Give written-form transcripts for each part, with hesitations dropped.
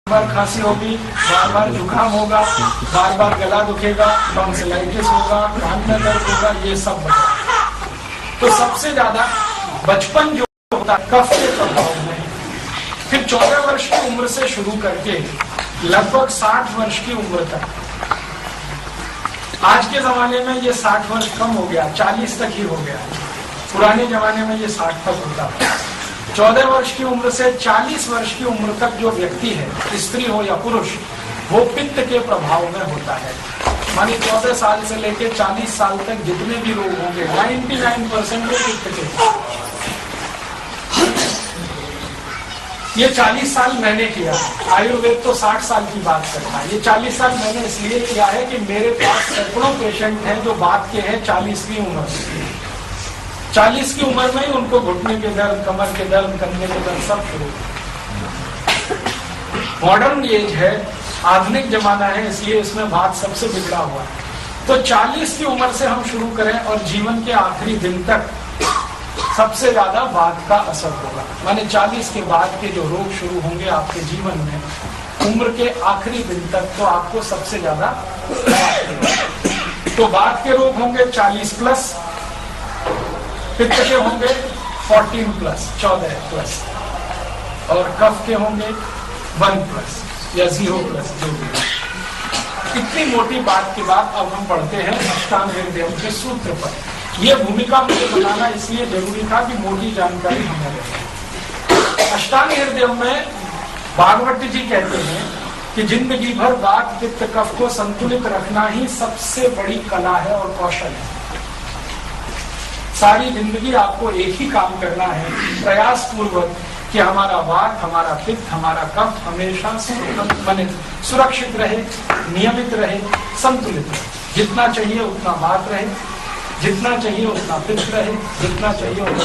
बार खांसी होगी, बार बार जुकाम होगा, बार बार गला दुखेगा, टॉन्सिलाइटिस होगा, कान में दर्द होगा, ये सब बता। तो सबसे ज्यादा बचपन जो होता है कफ के प्रभाव में, फिर 14 वर्ष की उम्र से शुरू करके लगभग 60 वर्ष की उम्र तक। आज के जमाने में ये 60 वर्ष कम हो गया, 40 तक ही हो गया। पुराने जमाने में ये 60 तक होता था। 14 वर्ष की उम्र से 40 वर्ष की उम्र तक जो व्यक्ति है, स्त्री हो या पुरुष, वो पित्त के प्रभाव में होता है। मानी 14 साल से लेकर 40 साल तक जितने भी रोग होंगे 99% वो पित्त के। ये 40 साल मैंने किया, आयुर्वेद तो 60 साल की बात करता है। ये 40 साल मैंने इसलिए किया है कि मेरे पास सैकड़ों पेशेंट हैं जो बात के हैं 40 की उम्र से। 40 की उम्र में ही उनको घुटने के दर्द, कमर के दर्द, कंधे के दर्द सब शुरू। मॉडर्न एज है, आधुनिक जमाना है, इसलिए इसमें बात सबसे बिगड़ा हुआ है। तो 40 की उम्र से हम शुरू करें और जीवन के आखिरी दिन तक सबसे ज्यादा बात का असर होगा। माने 40 के बाद के जो रोग शुरू होंगे आपके जीवन में, उम्र के आखिरी दिन तक, तो आपको सबसे ज्यादा तो बात के रोग होंगे 40 प्लस, पित्त के होंगे 14 प्लस, 14 प्लस, और कफ के होंगे 1 प्लस या 0 प्लस, जो भी। इतनी मोटी बात के बाद अब हम पढ़ते हैं अष्टांग हृदय के सूत्र पर। यह भूमिका मुझे बनाना इसलिए जरूरी था कि मोटी जानकारी हमें रहे। अष्टांग हृदय में भागवत जी कहते हैं कि जिंदगी भर वात, पित्त, कफ को संतुलित रखना ही सबसे बड़ी कला है और कौशल है। सारी जिंदगी आपको एक ही काम करना है, प्रयास पूर्वक, कि हमारा वात, हमारा पित्त, हमारा कफ हमेशा सुरक्षित रहे, नियमित रहे, संतुलित रहे। जितना चाहिए उतना वात रहे, जितना चाहिए उतना पित्त रहे, जितना चाहिए उतना।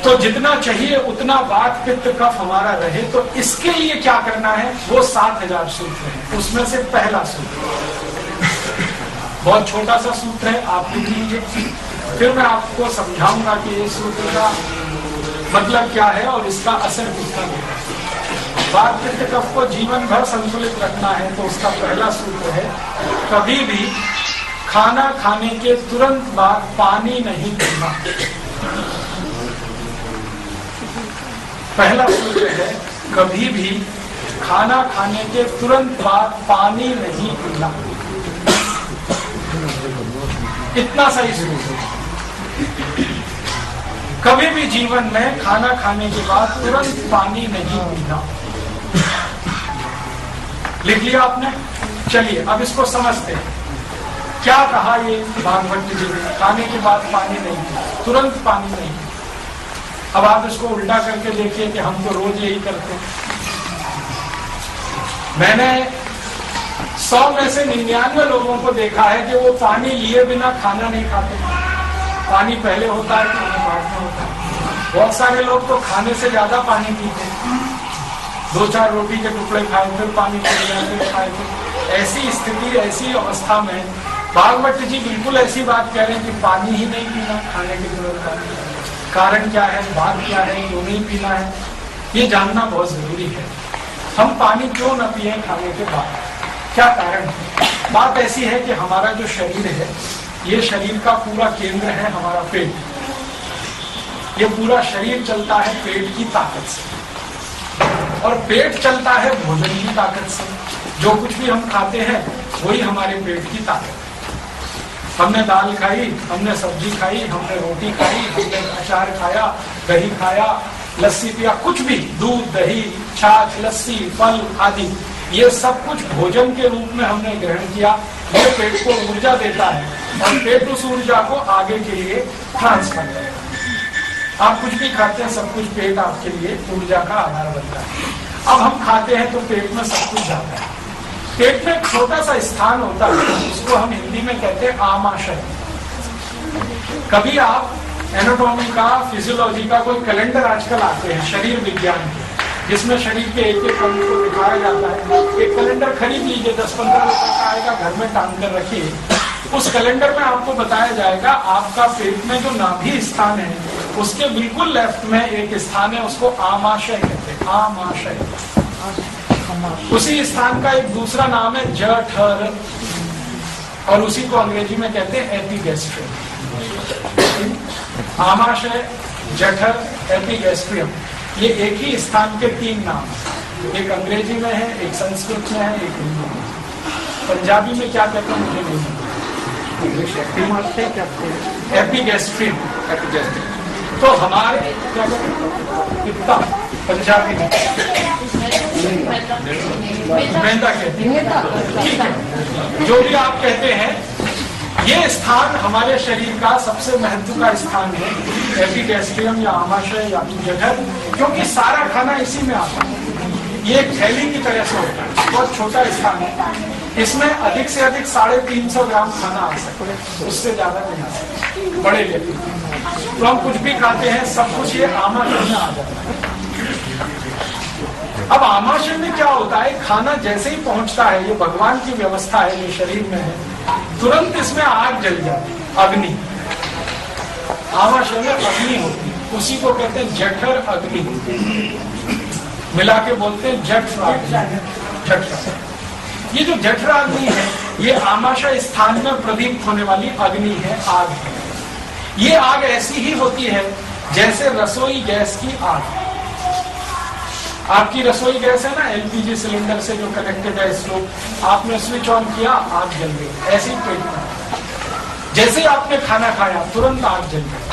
तो जितना चाहिए उतना वात, पित्त, कफ हमारा रहे। तो इसके लिए क्या करना है, वो 7000 सूत्र है। उसमें से पहला सूत्र बहुत छोटा सा सूत्र है, आप लिख लीजिए, फिर मैं आपको समझाऊंगा कि इस सूत्र का मतलब क्या है और इसका असर कितना होगा। वात, पित्त, कफ को जीवन भर संतुलित रखना है तो उसका पहला सूत्र है, कभी भी खाना खाने के तुरंत बाद पानी नहीं पीना। पहला सूत्र है, कभी भी खाना खाने के तुरंत बाद पानी नहीं पीना। इतना सही सूत्र। कभी भी जीवन में खाना खाने के बाद तुरंत पानी नहीं पीना। लिख लिया आपने? चलिए अब इसको समझते हैं। क्या कहा ये भागवत जी ने? खाने के बाद पानी नहीं, तुरंत पानी नहीं। अब आप इसको उल्टा करके देखिए कि हम तो रोज यही करते हैं। मैंने 100 में से 99 लोगों को देखा है कि वो पानी लिए बिना खाना नहीं खाते। पानी पहले होता है, खाना बाद में होता है। बहुत सारे लोग तो खाने से ज्यादा पानी पीते हैं। 2-4 रोटी के टुकड़े खाए, फिर पानी फिर खाए। ऐसी स्थिति, ऐसी अवस्था में भागवत जी बिल्कुल ऐसी बात कह रहे हैं कि पानी ही नहीं पीना खाने के तुरंत। कारण क्या है, बात क्या है, क्यों नहीं पीना है, ये जानना बहुत जरूरी है। हम पानी क्यों न पिए खाने के बाद, क्या कारण है? बात ऐसी है कि हमारा जो शरीर है, ये शरीर का पूरा केंद्र है हमारा पेट। ये पूरा शरीर चलता है पेट की ताकत से, और पेट चलता है भोजन की ताकत से। जो कुछ भी हम खाते हैं वही हमारे पेट की ताकत है। हमने दाल खाई, हमने सब्जी खाई, हमने रोटी खाई, हमने अचार खाया, दही खाया, लस्सी पिया, कुछ भी, दूध, दही, छाछ, लस्सी, फल आदि, ये सब कुछ भोजन के रूप में हमने ग्रहण किया। ये पेट को ऊर्जा देता है और पेट उस ऊर्जा को आगे के लिए ट्रांसफर करता है। आप कुछ भी खाते हैं, सब कुछ पेट आपके लिए ऊर्जा का आधार बनता है। अब हम खाते हैं तो पेट में सब कुछ जाता है। पेट में एक छोटा सा स्थान होता है, उसको हम हिंदी में कहते हैं आमाशय। कभी आप एनाटॉमी का, फिजियोलॉजी का कोई कैलेंडर आजकल आते हैं शरीर विज्ञान के, जिसमें शरीर के एक एक अंग को दिखाया जाता है। एक कैलेंडर खरीद लीजिए, 10-15 रुपए का आएगा, घर में टांग कर रखिए। उस कैलेंडर में आपको बताया जाएगा आपका पेट में जो नाभि स्थान है उसके बिल्कुल लेफ्ट में एक स्थान है, उसको आमाशय कहते हैं। आमाशय उसी स्थान का एक दूसरा नाम है जठर, और उसी को अंग्रेजी में कहते हैं एपिगैस्ट्रियम। आमाशय, जठर, एपिगैस्ट्रियम, ये एक ही स्थान के 3 नाम हैं। एक अंग्रेजी में है, एक संस्कृत में है, एक हिंदी में। पंजाबी में क्या कहते हैं मुझे नहीं पता। एपिगैस्ट्रियम, तो हमारे क्या कहते हैं पंजाबी में मैदा कहते हैं। ठीक है, जो भी आप कहते हैं, ये स्थान हमारे शरीर का सबसे महत्व का स्थान है, एपिगैस्ट्रियम या आमाशय या जठर, क्योंकि सारा खाना इसी में आता है। ये एक थैली की तरह से होता है, बहुत छोटा स्थान है, इसमें अधिक से अधिक 350 ग्राम खाना आ सकता है, उससे ज्यादा नहीं आ सकता बड़े लेते। तो हम कुछ भी खाते हैं, सब कुछ ये आमाशय में आ जाता है। अब आमाशय में क्या होता है, खाना जैसे ही पहुंचता है, ये भगवान की व्यवस्था है, ये शरीर में है, तुरंत इसमें आग जल जाती है, अग्नि। आमाशय में अग्नि होती है, उसी को कहते हैं जठर अग्नि, मिला के बोलते हैं जठर। ये जो जठर अग्नि है, ये आमाशय स्थान में प्रदीप्त होने वाली अग्नि है, आग है। ये आग ऐसी ही होती है जैसे रसोई गैस की आग। आपकी रसोई गैस है ना, एलपीजी सिलेंडर से जो कनेक्टेड है स्टोव, आपने स्विच ऑन किया, आग जल गई। ऐसे ही पेट में जैसे आपने खाना खाया, तुरंत आग जल गई,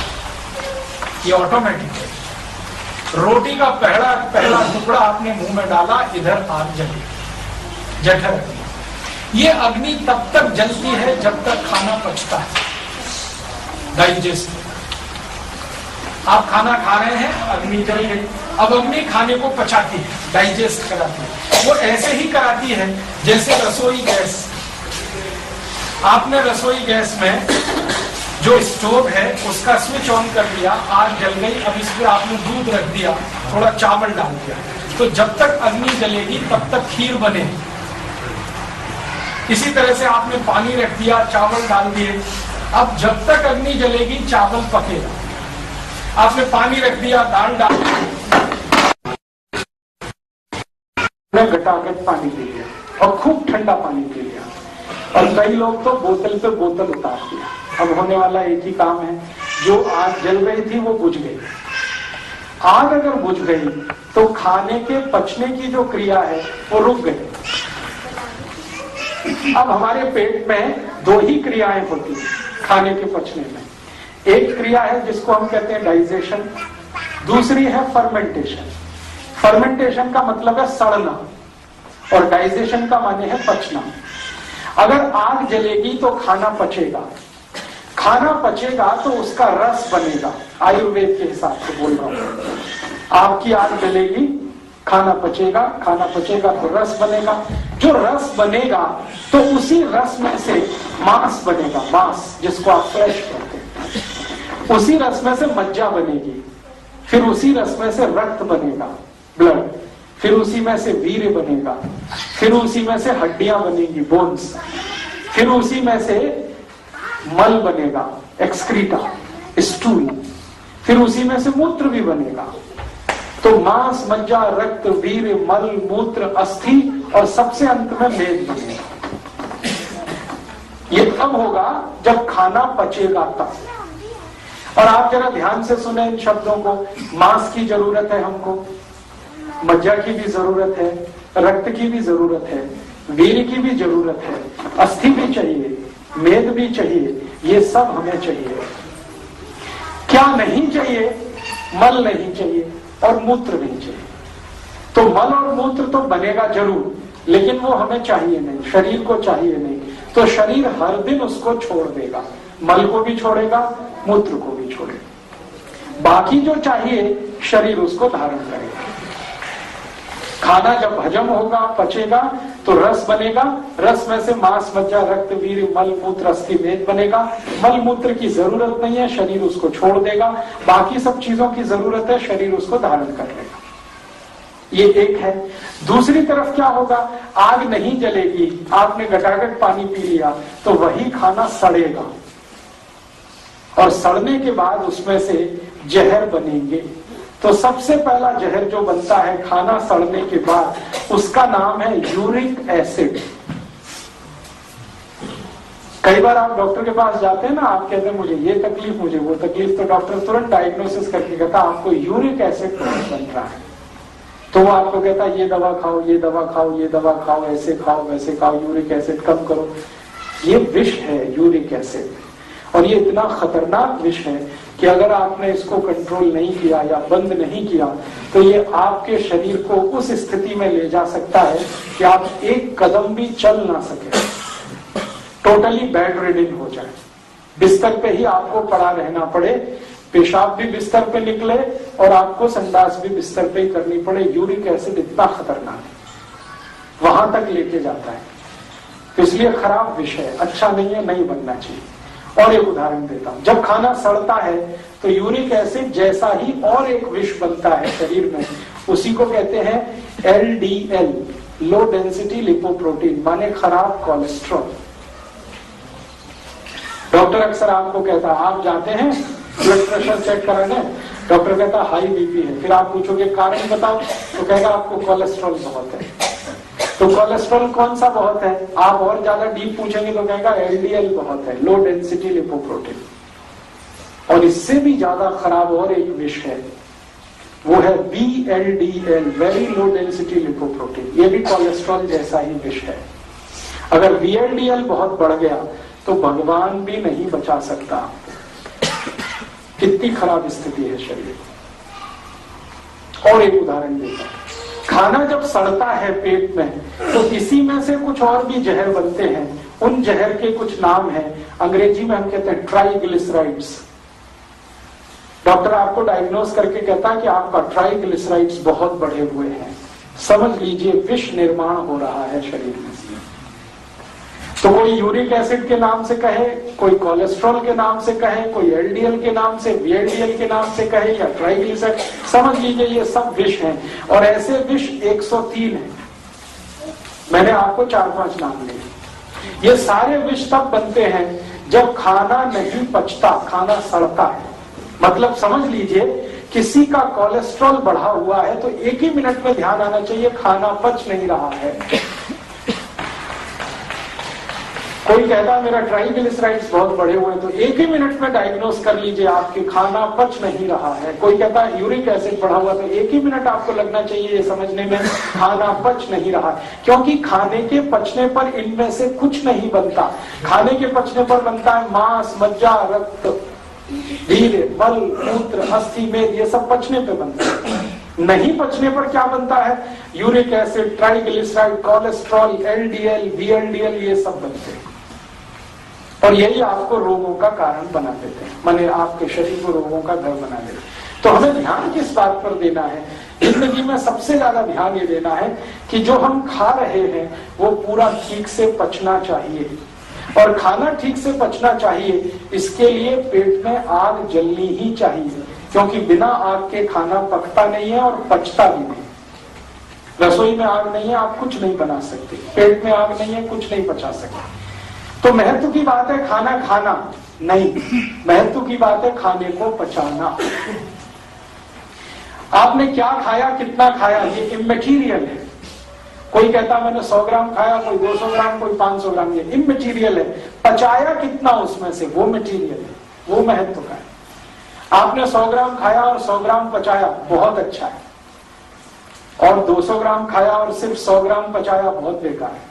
ये ऑटोमेटिक है। रोटी का पहला टुकड़ा आपने मुंह में डाला, इधर आग जली, जठर अग्नि। ये अग्नि तब तक जलती है जब तक खाना पचता है, डाइजेस्ट। आप खाना खा रहे हैं, अग्नि जल गई, अब अग्नि खाने को पचाती है, डाइजेस्ट कराती है। वो ऐसे ही कराती है जैसे रसोई गैस। आपने रसोई गैस में जो स्टोव है उसका स्विच ऑन कर दिया, आग जल गई, अब इस पे आपने दूध रख दिया, थोड़ा चावल डाल दिया, तो जब तक अग्नि जलेगी तब तक खीर बनेगी। इसी तरह से आपने पानी रख दिया, चावल डाल दिए, अब जब तक अग्नि जलेगी चावल पकेगा। आपने पानी रख दिया, दाल डाल घटाघट पानी पी लिया और खूब ठंडा पानी पी लिया, और कई लोग तो बोतल पे बोतल उतार दिया। अब होने वाला एक ही काम है, जो आग जल रही थी वो बुझ गई। आग अगर बुझ गई तो खाने के पचने की जो क्रिया है वो रुक गई। अब हमारे पेट में 2 ही क्रियाएं होती है खाने के पचने में। एक क्रिया है जिसको हम कहते हैं डाइजेशन, दूसरी है फर्मेंटेशन। फर्मेंटेशन का मतलब है सड़ना, और डाइजेशन का माने है पचना। अगर आग जलेगी तो खाना पचेगा, खाना पचेगा तो उसका रस बनेगा। आयुर्वेद के हिसाब से बोल रहा हूं, आपकी आग जलेगी, खाना पचेगा, खाना पचेगा तो रस बनेगा। जो रस बनेगा तो उसी रस में से मांस बनेगा, मांस जिसको आप फ्लैश कहते हैं। उसी रस में से मज्जा बनेगी, फिर उसी रस में से रक्त बनेगा, ब्लड, फिर उसी में से वीर्य बनेगा, फिर उसी में से हड्डियां बनेगी, बोन्स, फिर उसी में से मल बनेगा, एक्सक्रीटा, स्टूल, फिर उसी में से मूत्र भी बनेगा। तो मांस, मज्जा, रक्त, वीर्य, मल, मूत्र, अस्थि और सबसे अंत में मेद बनेगा। ये तब होगा जब खाना पचेगा तब। और आप जरा ध्यान से सुने इन शब्दों को। मांस की जरूरत है हमको, मज्जा की भी जरूरत है, रक्त की भी जरूरत है, वीर्य की भी जरूरत है, अस्थि भी चाहिए, मेद भी चाहिए, ये सब हमें चाहिए। क्या नहीं चाहिए? मल नहीं चाहिए और मूत्र नहीं चाहिए। तो मल और मूत्र तो बनेगा जरूर, लेकिन वो हमें चाहिए नहीं, शरीर को चाहिए नहीं। तो शरीर हर दिन उसको छोड़ देगा, मल को भी छोड़ेगा, मूत्र को भी छोड़ेगा। बाकी जो चाहिए शरीर उसको धारण करेगा। खाना जब हजम होगा, पचेगा, तो रस बनेगा, रस में से मांस, मज्जा, रक्त, वीर्य, मल, मूत्र, अस्थि, मेद बनेगा। मल मूत्र की जरूरत नहीं है, शरीर उसको छोड़ देगा। बाकी सब चीजों की जरूरत है, शरीर उसको धारण कर लेगा। ये एक है। दूसरी तरफ क्या होगा? आग नहीं जलेगी, आपने घटाघट पानी पी लिया, तो वही खाना सड़ेगा, और सड़ने के बाद उसमें से जहर बनेंगे, तो सबसे पहला जहर जो बनता है खाना सड़ने के बाद, उसका नाम है यूरिक एसिड। कई बार आप डॉक्टर के पास जाते हैं ना, आप कहते हैं मुझे ये तकलीफ, मुझे वो तकलीफ, तो डॉक्टर तुरंत डायग्नोसिस करके कहता है आपको यूरिक एसिड बन रहा है। तो वो आपको कहता है ये दवा खाओ, ये दवा खाओ, ये दवा खाओ, ऐसे खाओ, वैसे खाओ, यूरिक एसिड कम करो। ये विष है यूरिक एसिड, और ये इतना खतरनाक विष है कि अगर आपने इसको कंट्रोल नहीं किया या बंद नहीं किया तो ये आपके शरीर को उस स्थिति में ले जा सकता है कि आप एक कदम भी चल ना सके, टोटली बेड रिडन हो जाए, बिस्तर पे ही आपको पड़ा रहना पड़े, पेशाब भी बिस्तर पे निकले और आपको संडास भी बिस्तर पे ही करनी पड़े। यूरिक एसिड इतना खतरनाक है, वहां तक लेके जाता है। तो इसलिए खराब विष है, अच्छा नहीं है, नहीं बनना चाहिए। और एक उदाहरण देता हूं, जब खाना सड़ता है तो यूरिक एसिड जैसा ही और एक विष बनता है शरीर में, उसी को कहते हैं LDL, लो डेंसिटी लिपोप्रोटीन, माने खराब कोलेस्ट्रॉल। डॉक्टर अक्सर आपको कहता है, आप जाते हैं ब्लड प्रेशर चेक कराने, डॉक्टर कहता है हाई बीपी है, फिर आप पूछोगे कारण बताओ, तो कहेगा आपको कोलेस्ट्रॉल बहुत है। तो कोलेस्ट्रॉल कौन सा बहुत है, आप और ज्यादा डीप पूछेंगे तो कहेगा LDL बहुत है, लो डेंसिटी लिपोप्रोटीन। और इससे भी ज्यादा खराब और एक विष है, वो है VLDL, very low density lipoprotein. ये भी कोलेस्ट्रॉल जैसा ही विष है। अगर VLDL बहुत बढ़ गया तो भगवान भी नहीं बचा सकता। कितनी खराब स्थिति है शरीर। और एक उदाहरण देता हूं, खाना जब सड़ता है पेट में तो इसी में से कुछ और भी जहर बनते हैं। उन जहर के कुछ नाम हैं, अंग्रेजी में हम कहते हैं ट्राइग्लिसराइड्स। डॉक्टर आपको डायग्नोस करके कहता है कि आपका ट्राइग्लिसराइड्स बहुत बढ़े हुए हैं, समझ लीजिए विष निर्माण हो रहा है शरीर में। तो कोई यूरिक एसिड के नाम से कहे, कोई कोलेस्ट्रॉल के नाम से कहे, कोई LDL के नाम से, VLDL के नाम से कहे, या ट्राइग्लिसराइड, समझ लीजिए ये सब विष हैं। और ऐसे विष 103 हैं, मैंने आपको 4-5 नाम लिए। ये सारे विष तब बनते हैं जब खाना नहीं पचता, खाना सड़ता है। मतलब समझ लीजिए किसी का कोलेस्ट्रॉल बढ़ा हुआ है तो एक ही मिनट में ध्यान आना चाहिए खाना पच नहीं रहा है। कोई कहता है मेरा ट्राइग्लिसराइड्स बहुत बढ़े हुए हैं, तो एक ही मिनट में डायग्नोस कर लीजिए आपके खाना पच नहीं रहा है। कोई कहता है यूरिक एसिड बढ़ा हुआ, तो एक ही मिनट आपको लगना चाहिए ये समझने में खाना पच नहीं रहा, क्योंकि खाने के पचने पर इनमें से कुछ नहीं बनता। खाने के पचने पर बनता है मांस, मज्जा, रक्त, धीरे, मल, मूत्र, अस्थि, मेद, ये सब पचने पे बनता है। नहीं पचने पर क्या बनता है, uric acid, triglyceride, cholesterol, LDL, VLDL, ये सब बनते हैं। और यही आपको रोगों का कारण बना देते हैं, माने आपके शरीर को रोगों का घर बना देते हैं। तो हमें ध्यान किस बात पर देना है, जिंदगी में सबसे ज्यादा ध्यान ये देना है कि जो हम खा रहे हैं वो पूरा ठीक से पचना चाहिए। और खाना ठीक से पचना चाहिए, इसके लिए पेट में आग जलनी ही चाहिए, क्योंकि बिना आग के खाना पकता नहीं है और पचता भी नहीं। रसोई में आग नहीं है, आप कुछ नहीं बना सकते। पेट में आग नहीं है, कुछ नहीं पचा सकते। तो महत्व की बात है खाना खाना नहीं, महत्व की बात है खाने को पचाना। आपने क्या खाया, कितना खाया, ये इमैटीरियल है। कोई कहता मैंने 100 ग्राम खाया, कोई 200 ग्राम, कोई 500 ग्राम, ये इमैटीरियल है। पचाया कितना उसमें से, वो मटीरियल है, वो महत्व का है। आपने 100 ग्राम खाया और 100 ग्राम पचाया, बहुत अच्छा है। और 200 ग्राम खाया और सिर्फ 100 ग्राम पचाया, बहुत बेकार है।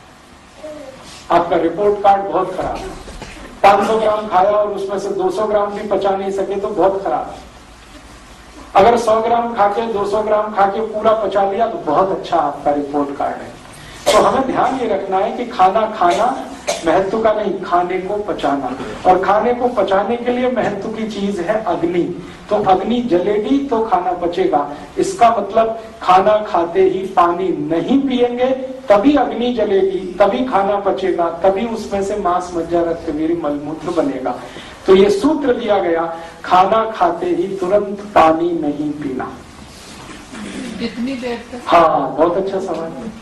आपका रिपोर्ट कार्ड बहुत खराब है। 500 ग्राम खाया और उसमें से 200 ग्राम भी पचा नहीं सके तो बहुत खराब है। अगर 100 ग्राम खाके 200 ग्राम खाके पूरा पचा लिया तो बहुत अच्छा आपका रिपोर्ट कार्ड है। तो हमें ध्यान ये रखना है कि खाना खाना महत्व का नहीं, खाने को पचाना। और खाने को पचाने के लिए महत्व की चीज है अग्नि। तो अग्नि जलेगी तो खाना पचेगा। इसका मतलब खाना खाते ही पानी नहीं पिएंगे तभी अग्नि जलेगी, तभी खाना पचेगा, तभी उसमें से मांस, मज्जा, रक्त, वीर्य, मलमूत्र बनेगा। तो ये सूत्र दिया गया, खाना खाते ही तुरंत पानी नहीं पीना। कितनी देर तक? हाँ, बहुत अच्छा सवाल है।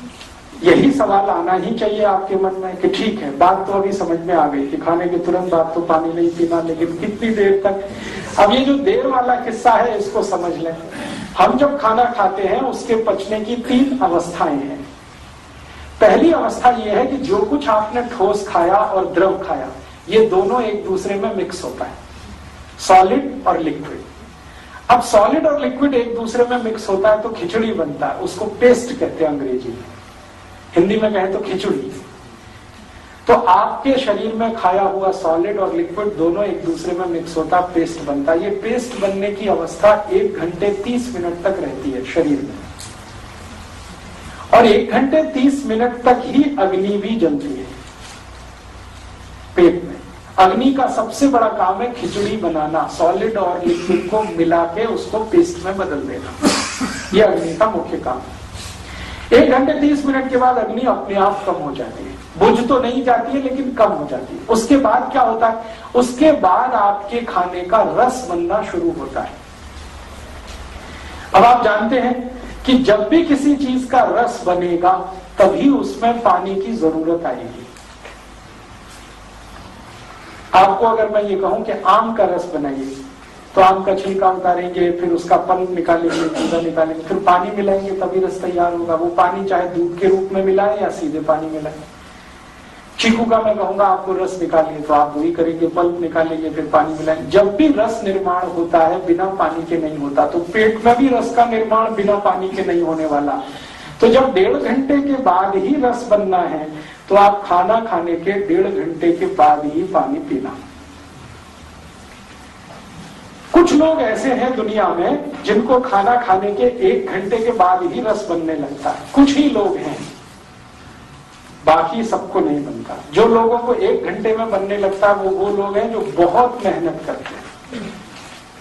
यही सवाल आना ही चाहिए आपके मन में कि ठीक है, बात तो अभी समझ में आ गई कि खाने के तुरंत बाद तो पानी नहीं पीना, लेकिन कितनी देर तक। अब ये जो देर वाला किस्सा है इसको समझ लें। हम जब खाना खाते हैं उसके पचने की 3 अवस्थाएं हैं। पहली अवस्था यह है कि जो कुछ आपने ठोस खाया और द्रव खाया, ये दोनों एक दूसरे में मिक्स होता है, सॉलिड और लिक्विड। अब सॉलिड और लिक्विड एक दूसरे में मिक्स होता है तो खिचड़ी बनता है, उसको पेस्ट कहते हैं अंग्रेजी में, हिंदी में कहें तो खिचड़ी। तो आपके शरीर में खाया हुआ सॉलिड और लिक्विड दोनों एक दूसरे में मिक्स होता है, पेस्ट बनता है। ये पेस्ट बनने की अवस्था 1 घंटे 30 मिनट तक रहती है शरीर में, और 1 घंटे 30 मिनट तक ही अग्नि भी जलती है पेट में। अग्नि का सबसे बड़ा काम है खिचड़ी बनाना, सॉलिड और लिक्विड को मिला के उसको पेस्ट में बदल देना, ये अग्नि का मुख्य काम है। 1 घंटे 30 मिनट के बाद अग्नि अपने आप कम हो जाती है, बुझ तो नहीं जाती है लेकिन कम हो जाती है। उसके बाद क्या होता है, उसके बाद आपके खाने का रस बनना शुरू होता है। अब आप जानते हैं कि जब भी किसी चीज का रस बनेगा तभी उसमें पानी की जरूरत आएगी। आपको अगर मैं ये कहूं कि आम का रस बनाइए, तो आम का छिलका उतारेंगे, फिर उसका पल्प निकालेंगे, गूदा निकालेंगे, फिर पानी मिलाएंगे, तभी रस तैयार होगा। वो पानी चाहे दूध के रूप में मिलाए या सीधे पानी मिलाए। चीकू का मैं कहूंगा आपको रस निकालिए, तो आप वही करेंगे, पल्प निकालेंगे, फिर पानी मिलाएंगे। जब भी रस निर्माण होता है बिना पानी के नहीं होता, तो पेट में भी रस का निर्माण बिना पानी के नहीं होने वाला। तो जब 1.5 घंटे के बाद ही रस बनना है, तो आप खाना खाने के 1.5 घंटे के बाद ही पानी पीना। कुछ लोग ऐसे हैं दुनिया में जिनको खाना खाने के 1 घंटे के बाद ही रस बनने लगता है, कुछ ही लोग हैं, बाकी सबको नहीं बनता। जो लोगों को 1 घंटे में बनने लगता है वो लोग हैं जो बहुत मेहनत करते हैं,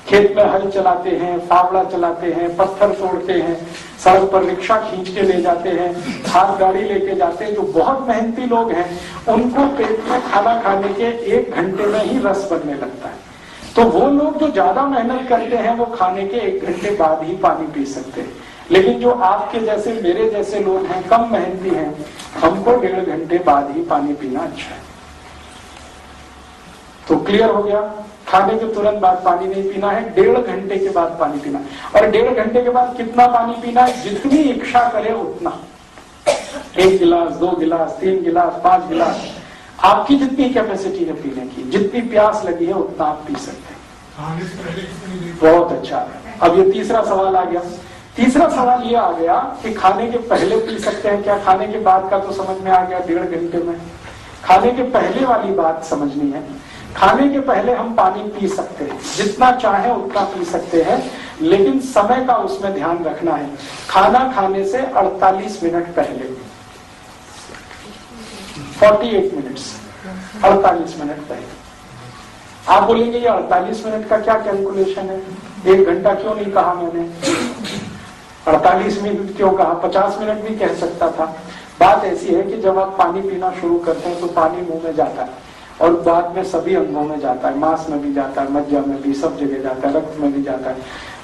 खेत में हल चलाते हैं, फावड़ा चलाते हैं, पत्थर तोड़ते हैं, सड़क पर रिक्शा खींच के ले जाते हैं, हाथ गाड़ी लेके जाते हैं। जो बहुत मेहनती लोग हैं उनको पेट में खाना खाने के 1 घंटे में ही रस बनने लगता है। तो वो लोग जो ज्यादा मेहनत करते हैं वो खाने के 1 घंटे बाद ही पानी पी सकते हैं। लेकिन जो आपके जैसे मेरे जैसे लोग हैं, कम मेहनती हैं, हमको 1.5 घंटे बाद ही पानी पीना अच्छा है। तो क्लियर हो गया, खाने के तुरंत बाद पानी नहीं पीना है, 1.5 घंटे के बाद पानी पीना। और 1.5 घंटे के बाद कितना पानी पीना है, जितनी इच्छा करे उतना, 1 गिलास, 2 गिलास, 3 गिलास, 5 गिलास, आपकी जितनी कैपेसिटी है पीने की, जितनी प्यास लगी है उतना आप पी सकते हैं। बहुत अच्छा। अब ये तीसरा सवाल आ गया। तीसरा सवाल ये आ गया कि खाने के पहले पी सकते हैं क्या? खाने के बाद का तो समझ में आ गया 1.5 घंटे में। खाने के पहले वाली बात समझनी है। खाने के पहले हम पानी पी सकते हैं, जितना चाहे उतना पी सकते हैं, लेकिन समय का उसमें ध्यान रखना है। खाना खाने से 48 मिनट पहले, 48 मिनट्स, 48 मिनट पहले। आप बोलेंगे ये 48 मिनट का क्या कैलकुलेशन है, 1 घंटा क्यों नहीं कहा मैंने, 48 मिनट क्यों कहा, 50 मिनट भी कह सकता था। बात ऐसी है कि जब आप पानी पीना शुरू करते हैं तो पानी मुंह में जाता है और बाद में सभी अंगों में जाता है, मांस में भी जाता है, मज्जा में भी, सब जगह जाता है, रक्त में भी जाता है।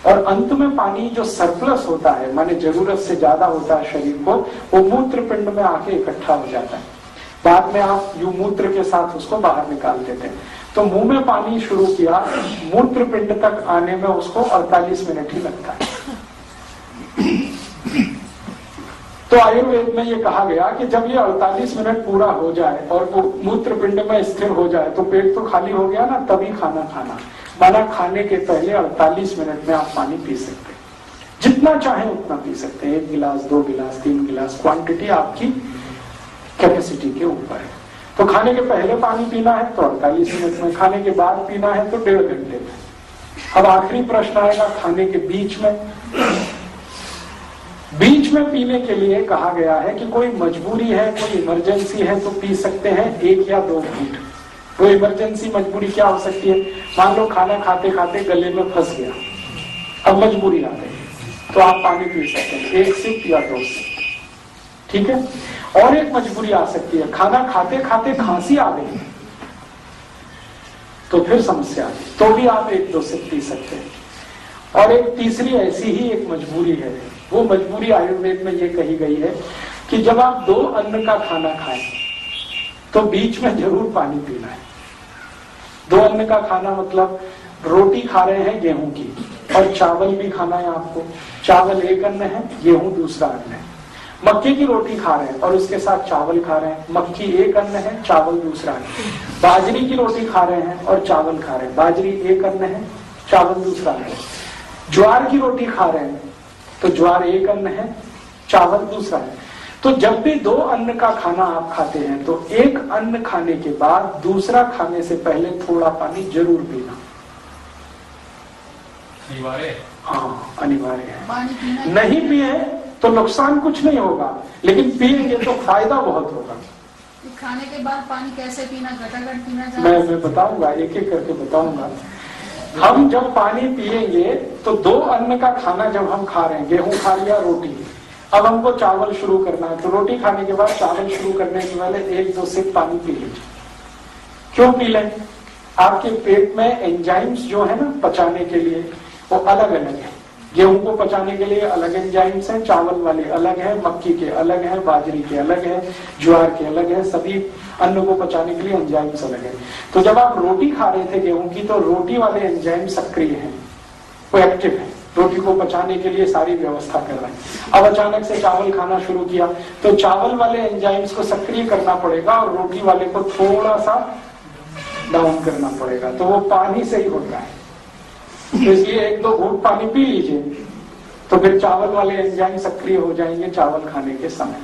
और अंत में पानी जो सरप्लस होता है, माने जरूरत से ज्यादा होता है शरीर को, वो मूत्र पिंड में आके इकट्ठा हो जाता है। बाद में आप यू मूत्र के साथ उसको बाहर निकाल देते हैं। तो मुंह में पानी शुरू किया, मूत्र पिंड तक आने में उसको 48 मिनट ही लगता है। तो आयुर्वेद में ये कहा गया कि जब ये 48 मिनट पूरा हो जाए और वो मूत्र पिंड में स्थिर हो जाए तो पेट तो खाली हो गया ना, तभी खाना खाना। माना खाने के पहले 48 मिनट में आप पानी पी सकते हैं, जितना चाहे उतना पी सकते हैं, 1 गिलास, 2 गिलास, 3 गिलास, क्वांटिटी आपकी कैपेसिटी के ऊपर है। तो खाने के पहले पानी पीना है तो 48 मिनट में, खाने के बाद पीना है तो 1.5 घंटे में। अब आखिरी प्रश्न आएगा खाने के बीच में। बीच में पीने के लिए कहा गया है कि कोई मजबूरी है, कोई इमरजेंसी है तो पी सकते हैं 1 या 2 घूंट। वो इमरजेंसी मजबूरी क्या हो सकती है, मान लो खाना खाते खाते गले में फंस गया, अब मजबूरी आ गई, तो आप पानी पी सकते हैं 1 सिप या 2 सिप, ठीक है। और एक मजबूरी आ सकती है, खाना खाते खाते खांसी आ गई तो फिर समस्या आ गई, तो भी आप 1-2 सिप पी सकते हैं। और एक तीसरी ऐसी ही एक मजबूरी है, वो मजबूरी आयुर्वेद में ये कही गई है कि जब आप 2 अन्न का खाना खाएं तो बीच में जरूर पानी पीना है। 2 अन्न का खाना मतलब रोटी खा रहे हैं गेहूं की, और चावल भी खाना है आपको। चावल एक अन्न है, गेहूं दूसरा अन्न है। मक्के की रोटी खा रहे हैं और उसके साथ चावल खा रहे हैं, मक्की एक अन्न है, चावल दूसरा अन्न है। बाजरी की रोटी खा रहे हैं और चावल खा रहे हैं, बाजरी एक अन्न है, चावल दूसरा अन्न है। ज्वार की रोटी खा रहे हैं तो ज्वार एक अन्न है, चावल दूसरा है। तो जब भी दो अन्न का खाना आप खाते हैं तो एक अन्न खाने के बाद दूसरा खाने से पहले थोड़ा पानी जरूर पीना। अनिवार्य? हाँ, अनिवार्य है। पानी पीना नहीं पिए तो नुकसान कुछ नहीं होगा, लेकिन पिएंगे तो फायदा बहुत होगा। खाने के बाद पानी कैसे पीना, घटाघट पीना? मैं बताऊंगा, एक एक करके बताऊंगा। हम जब पानी पिएंगे तो दो अन्न का खाना जब हम खा रहे हैं, गेहूं खा लिया, रोटी, अब हमको चावल शुरू करना है, तो रोटी खाने के बाद चावल शुरू करने के पहले 1-2 सिप पानी पी लीजिए। क्यों पी लें? आपके पेट में एंजाइम्स जो है ना पचाने के लिए, वो अलग अलग है। गेहूं को पचाने के लिए अलग एंजाइम्स हैं, चावल वाले अलग हैं, मक्की के अलग हैं, बाजरी के अलग हैं, ज्वार के अलग हैं, सभी अन्न को पचाने के लिए एंजाइम्स अलग हैं। तो जब आप रोटी खा रहे थे गेहूं की, तो रोटी वाले एंजाइम सक्रिय हैं, वो एक्टिव है, रोटी को पचाने के लिए सारी व्यवस्था कर रहे हैं। अब अचानक से चावल खाना शुरू किया तो चावल वाले एंजाइम्स को सक्रिय करना पड़ेगा और रोटी वाले को थोड़ा सा डाउन करना पड़ेगा, तो वो पानी से ही होता है। इसलिए 1-2 घूंट पानी पी लीजिए तो फिर चावल वाले एंजाइम सक्रिय हो जाएंगे चावल खाने के समय।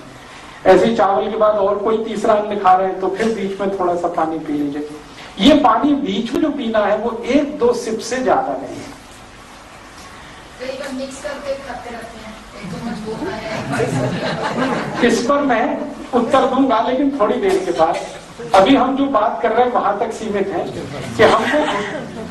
ऐसे ही चावल के बाद और कोई तीसरा अन्न खा रहे हैं तो फिर बीच में थोड़ा सा पानी पी लीजिए। ये पानी बीच में जो पीना है वो 1-2 सिप से ज्यादा नहीं है। कई बार मिक्स करके खाते रहते हैं, एक तो मजबूत है। इस पर मैं उत्तर दूंगा, लेकिन थोड़ी देर के बाद। अभी हम जो बात कर रहे हैं वहां तक सीमित है कि हमको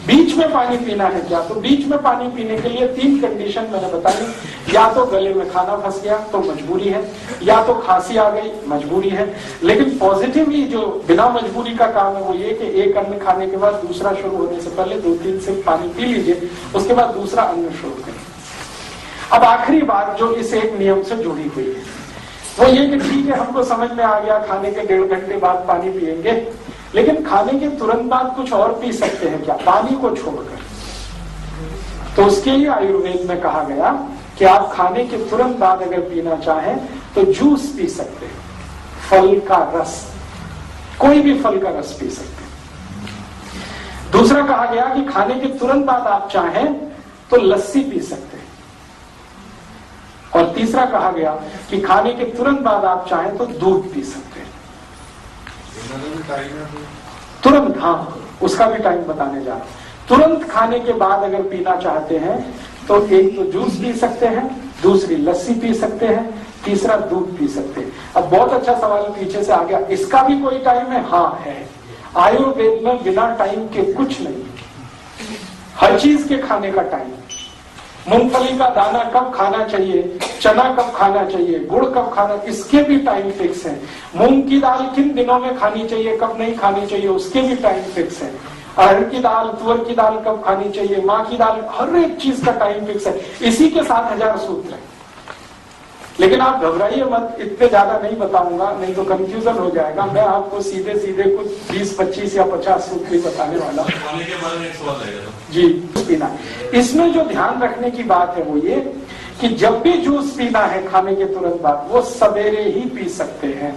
बीच में पानी पीना है क्या। तो बीच में पानी पीने के लिए 3 कंडीशन मैंने बताई। या तो गले में खाना फंस गया तो मजबूरी है, या तो खांसी आ गई मजबूरी है। लेकिन पॉजिटिवली जो बिना मजबूरी का काम है वो ये कि एक अन्न खाने के बाद दूसरा शुरू होने से पहले 2-3 सिप पानी पी लीजिए, उसके बाद दूसरा अन्न शुरू करें। अब आखिरी बात जो इस एक नियम से जुड़ी हुई है वो ये कि ठीक है, हमको समझ में आ गया खाने के 1.5 घंटे बाद पानी पिएंगे, लेकिन खाने के तुरंत बाद कुछ और पी सकते हैं क्या, पानी को छोड़कर? तो उसके लिए आयुर्वेद में कहा गया कि आप खाने के तुरंत बाद अगर पीना चाहें तो जूस पी सकते हैं, फल का रस, कोई भी फल का रस पी सकते हैं। दूसरा कहा गया कि खाने के तुरंत बाद आप चाहें तो लस्सी पी सकते हैं। और तीसरा कहा गया कि खाने के तुरंत बाद आप चाहें तो दूध पी सकते हैं। तुरंत, हाँ, उसका भी टाइम बताने जा रहा हूं। तुरंत खाने के बाद अगर पीना चाहते हैं तो एक तो जूस पी सकते हैं, दूसरी लस्सी पी सकते हैं, तीसरा दूध पी सकते हैं। अब बहुत अच्छा सवाल पीछे से आ गया, इसका भी कोई टाइम है? हाँ है। आयुर्वेद में बिना टाइम के कुछ नहीं, हर चीज के खाने का टाइम। मूंगफली का दाना कब खाना चाहिए, चना कब खाना चाहिए, गुड़ कब खाना, इसके भी टाइम फिक्स है। मूंग की दाल किन दिनों में खानी चाहिए, कब नहीं खानी चाहिए, उसके भी टाइम फिक्स है। अरहर की दाल, तुअर की दाल कब खानी चाहिए, माँ की दाल, हर एक चीज का टाइम फिक्स है। इसी के साथ 1000 सूत्र है। लेकिन आप घबराइए मत, इतने ज्यादा नहीं बताऊंगा, नहीं तो कंफ्यूजन हो जाएगा। मैं आपको सीधे सीधे कुछ 20, 25 या 50 सूत्र ही बताने वाला हूँ। पानी के बारे में एक सवाल रहेगा जी, पीना। इसमें जो ध्यान रखने की बात है वो ये कि जब भी जूस पीना है खाने के तुरंत बाद, वो सवेरे ही पी सकते हैं,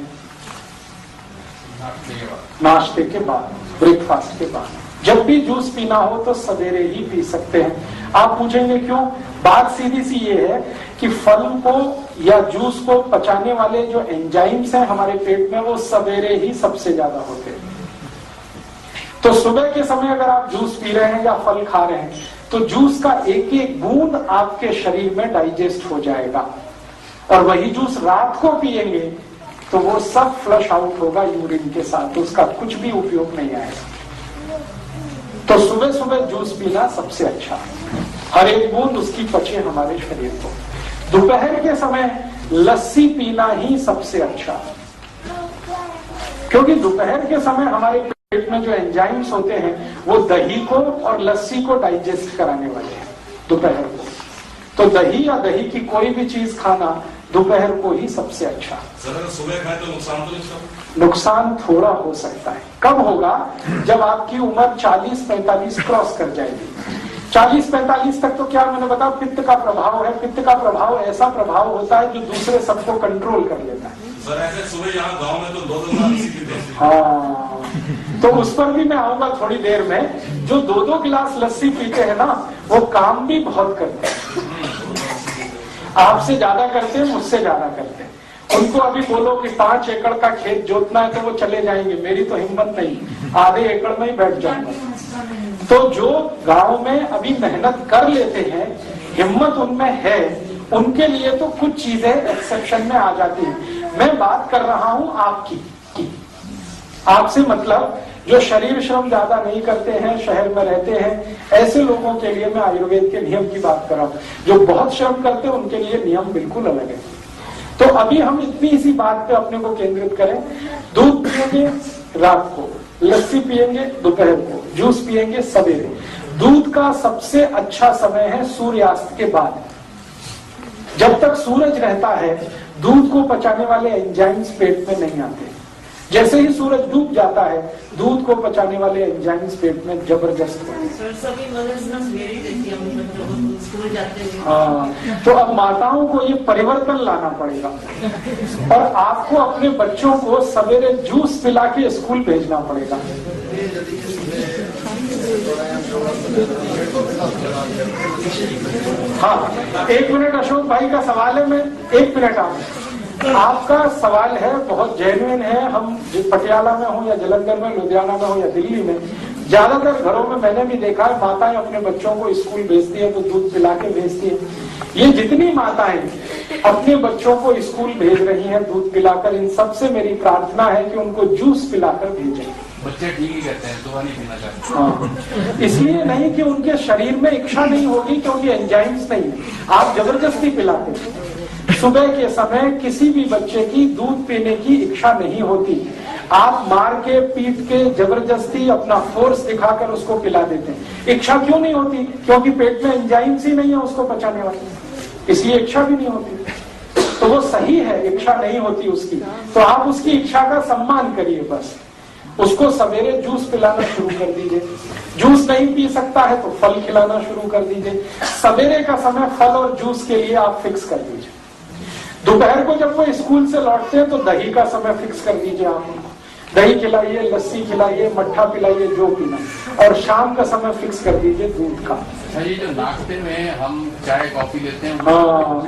नाश्ते के बाद, ब्रेकफास्ट के बाद। जब भी जूस पीना हो तो सवेरे ही पी सकते हैं। आप पूछेंगे क्यों? बात सीधी सी ये है कि फल को या जूस को पचाने वाले जो एंजाइम्स हैं हमारे पेट में, वो सवेरे ही सबसे ज्यादा होते हैं। तो सुबह के समय अगर आप जूस पी रहे हैं या फल खा रहे हैं तो जूस का एक एक बूंद आपके शरीर में डाइजेस्ट हो जाएगा, और वही जूस रात को पिएंगे तो वो सब फ्लश आउट होगा यूरिन के साथ, तो उसका कुछ भी उपयोग नहीं आएगा। तो सुबह सुबह जूस पीना सबसे अच्छा है, हर एक बूंद उसकी पचे हमारे शरीर को। दोपहर के समय लस्सी पीना ही सबसे अच्छा है, क्योंकि दोपहर के समय हमारे पेट में जो एंजाइम्स होते हैं वो दही को और लस्सी को डाइजेस्ट कराने वाले हैं दोपहर को। तो दही या दही की कोई भी चीज खाना दोपहर को ही सबसे अच्छा। सर अगर सुबह खाए तो नुकसान तो नहीं? नुकसान थोड़ा हो सकता है। कब होगा? जब आपकी उम्र 40-45 क्रॉस कर जाएगी। 40-45 तक तो क्या मैंने बताया, पित्त का प्रभाव है। पित्त का प्रभाव ऐसा प्रभाव होता है जो दूसरे सबको कंट्रोल कर लेता है। सर ऐसे सुबह यहाँ गांव में तो 2-2 गिलास लस्सी पीते हैं। हाँ, तो उस पर भी मैं आऊंगा थोड़ी देर में। जो 2-2 गिलास लस्सी पीते हैं ना, वो काम भी बहुत करते हैं, आपसे ज्यादा करते हैं, मुझसे ज्यादा करते हैं। उनको अभी बोलो कि 5 एकड़ का खेत जोतना है तो वो चले जाएंगे, मेरी तो हिम्मत नहीं, आधे एकड़ में ही बैठ जाऊंगा। तो जो गांव में अभी मेहनत कर लेते हैं, हिम्मत उनमें है, उनके लिए तो कुछ चीजें एक्सेप्शन में आ जाती है। मैं बात कर रहा हूं आपकी, आपसे मतलब जो शरीर श्रम ज्यादा नहीं करते हैं, शहर में रहते हैं, ऐसे लोगों के लिए मैं आयुर्वेद के नियम की बात कर रहा हूं। जो बहुत श्रम करते हैं उनके लिए नियम बिल्कुल अलग है। तो अभी हम इतनी सी बात पे अपने को केंद्रित करें। दूध पिएंगे रात को, लस्सी पिएंगे दोपहर को, जूस पिएंगे सवेरे। दूध का सबसे अच्छा समय है सूर्यास्त के बाद। जब तक सूरज रहता है दूध को पचाने वाले एंजाइम्स पेट में नहीं आते। जैसे ही सूरज डूब जाता है दूध को पचाने वाले एंजाइम्स पेट में जबरदस्त होते हैं। हाँ, तो अब माताओं को ये परिवर्तन लाना पड़ेगा और आपको अपने बच्चों को सवेरे जूस पिला के स्कूल भेजना पड़ेगा। हाँ, 1 मिनट अशोक भाई का सवाल है, मैं 1 मिनट आपका सवाल है, बहुत जेन्युइन है। हम पटियाला में हो या जलंधर में, लुधियाना में हो या दिल्ली में, ज्यादातर घरों में मैंने भी देखा है माताएं अपने बच्चों को स्कूल भेजती है तो दूध पिला के भेजती है। ये जितनी माताएं अपने बच्चों को स्कूल भेज रही हैं दूध पिलाकर, इन सबसे मेरी प्रार्थना है कि उनको जूस पिलाकर भेजें। बच्चे ठीक ही कहते हैं, सुबह नहीं पीना चाहते। हाँ, इसलिए नहीं कि उनके शरीर में इच्छा नहीं होगी, क्योंकि एंजाइम्स नहीं है, आप जबरदस्ती पिलाते हैं। सुबह के समय किसी भी बच्चे की दूध पीने की इच्छा नहीं होती, आप मार के पीट के जबरदस्ती अपना फोर्स दिखाकर उसको पिला देते हैं। इच्छा क्यों नहीं होती? क्योंकि पेट में एंजाइम्स ही नहीं है उसको पचाने वाले, इसलिए इच्छा भी नहीं होती। तो वो सही है, इच्छा नहीं होती उसकी, तो आप उसकी इच्छा का सम्मान करिए। बस उसको सवेरे जूस पिलाना शुरू कर दीजिए। जूस नहीं पी सकता है तो फल खिलाना शुरू कर दीजिए। सवेरे का समय फल और जूस के लिए आप फिक्स कर दीजिए। दोपहर को जब वो स्कूल से लौटते हैं तो दही का समय फिक्स कर दीजिए। आप उनको दही खिलाइए, लस्सी खिलाइए, मट्ठा पिलाइए, जो पीना, और शाम का समय फिक्स कर दीजिए दूध का। ये जो नाश्ते में हम चाय कॉफी लेते हैं, हाँ,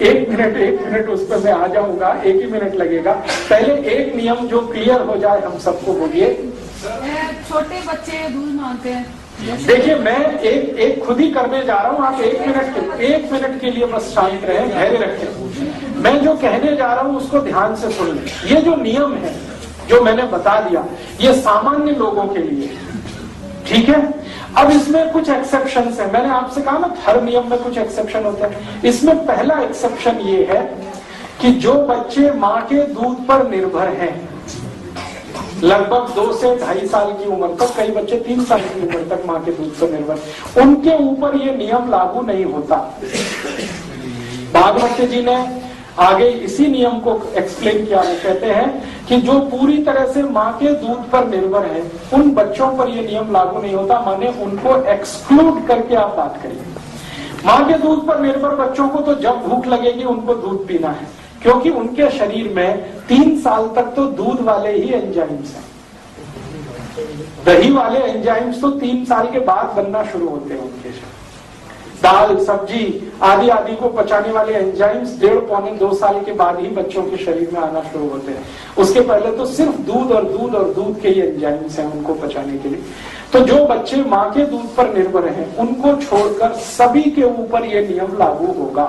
एक मिनट उस पर मैं आ जाऊंगा, 1 ही मिनट लगेगा। पहले एक नियम जो क्लियर हो जाए हम सबको, बोलिए। छोटे बच्चे दूध मांगते हैं। देखिए, मैं एक खुद ही करने जा रहा हूँ, आप 1 मिनट के लिए बस शांत रहें, धैर्य रखें। मैं जो कहने जा रहा हूँ उसको ध्यान से सुन लें। ये जो नियम है जो मैंने बता दिया, ये सामान्य लोगों के लिए, ठीक है। अब इसमें कुछ एक्सेप्शंस है। मैंने आपसे कहा ना हर नियम में कुछ एक्सेप्शन होता है। इसमें पहला एक्सेप्शन ये है कि जो बच्चे माँ के दूध पर निर्भर हैं, लगभग 2 से 2.5 साल की उम्र तक, कई बच्चे 3 साल की उम्र तक माँ के दूध पर निर्भर, उनके ऊपर ये नियम लागू नहीं होता। भागवत जी ने आगे इसी नियम को एक्सप्लेन किया। वो कहते हैं कि जो पूरी तरह से माँ के दूध पर निर्भर है, उन बच्चों पर ये नियम लागू नहीं होता, माने उनको एक्सक्लूड करके आप बात करिए। माँ के दूध पर निर्भर बच्चों को तो जब भूख लगेगी उनको दूध पीना है, क्योंकि उनके शरीर में 3 साल तक तो दूध वाले ही एंजाइम्स हैं। दही वाले एंजाइम्स तो 3 साल के बाद बनना शुरू होते हैं उनके शरीर। दाल, सब्जी आदि आदि को पचाने वाले एंजाइम्स 1.5-2 साल के बाद ही बच्चों के शरीर में आना शुरू होते हैं। उसके पहले तो सिर्फ दूध और दूध के ही एंजाइम्स हैं उनको पचाने के लिए। तो जो बच्चे माँ के दूध पर निर्भर हैं, उनको छोड़कर सभी के ऊपर ये नियम लागू होगा।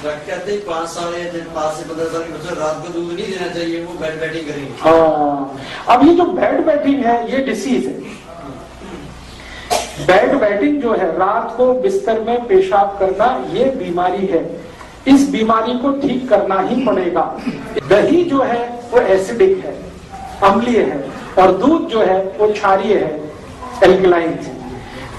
कहते हैं 5 साल या 5 से 15 साल के बच्चे रात को दूध नहीं देना चाहिए, वो बेड बैटिंग करेंगे। हाँ, अब ये जो बेड बैटिंग है ये डिसीज है। बेड बैटिंग जो है, रात को बिस्तर में पेशाब करना, ये बीमारी है। इस बीमारी को ठीक करना ही पड़ेगा। दही जो है वो एसिडिक है, अम्लीय है, और दूध जो है वो क्षारीय है, एल्कलाइन है।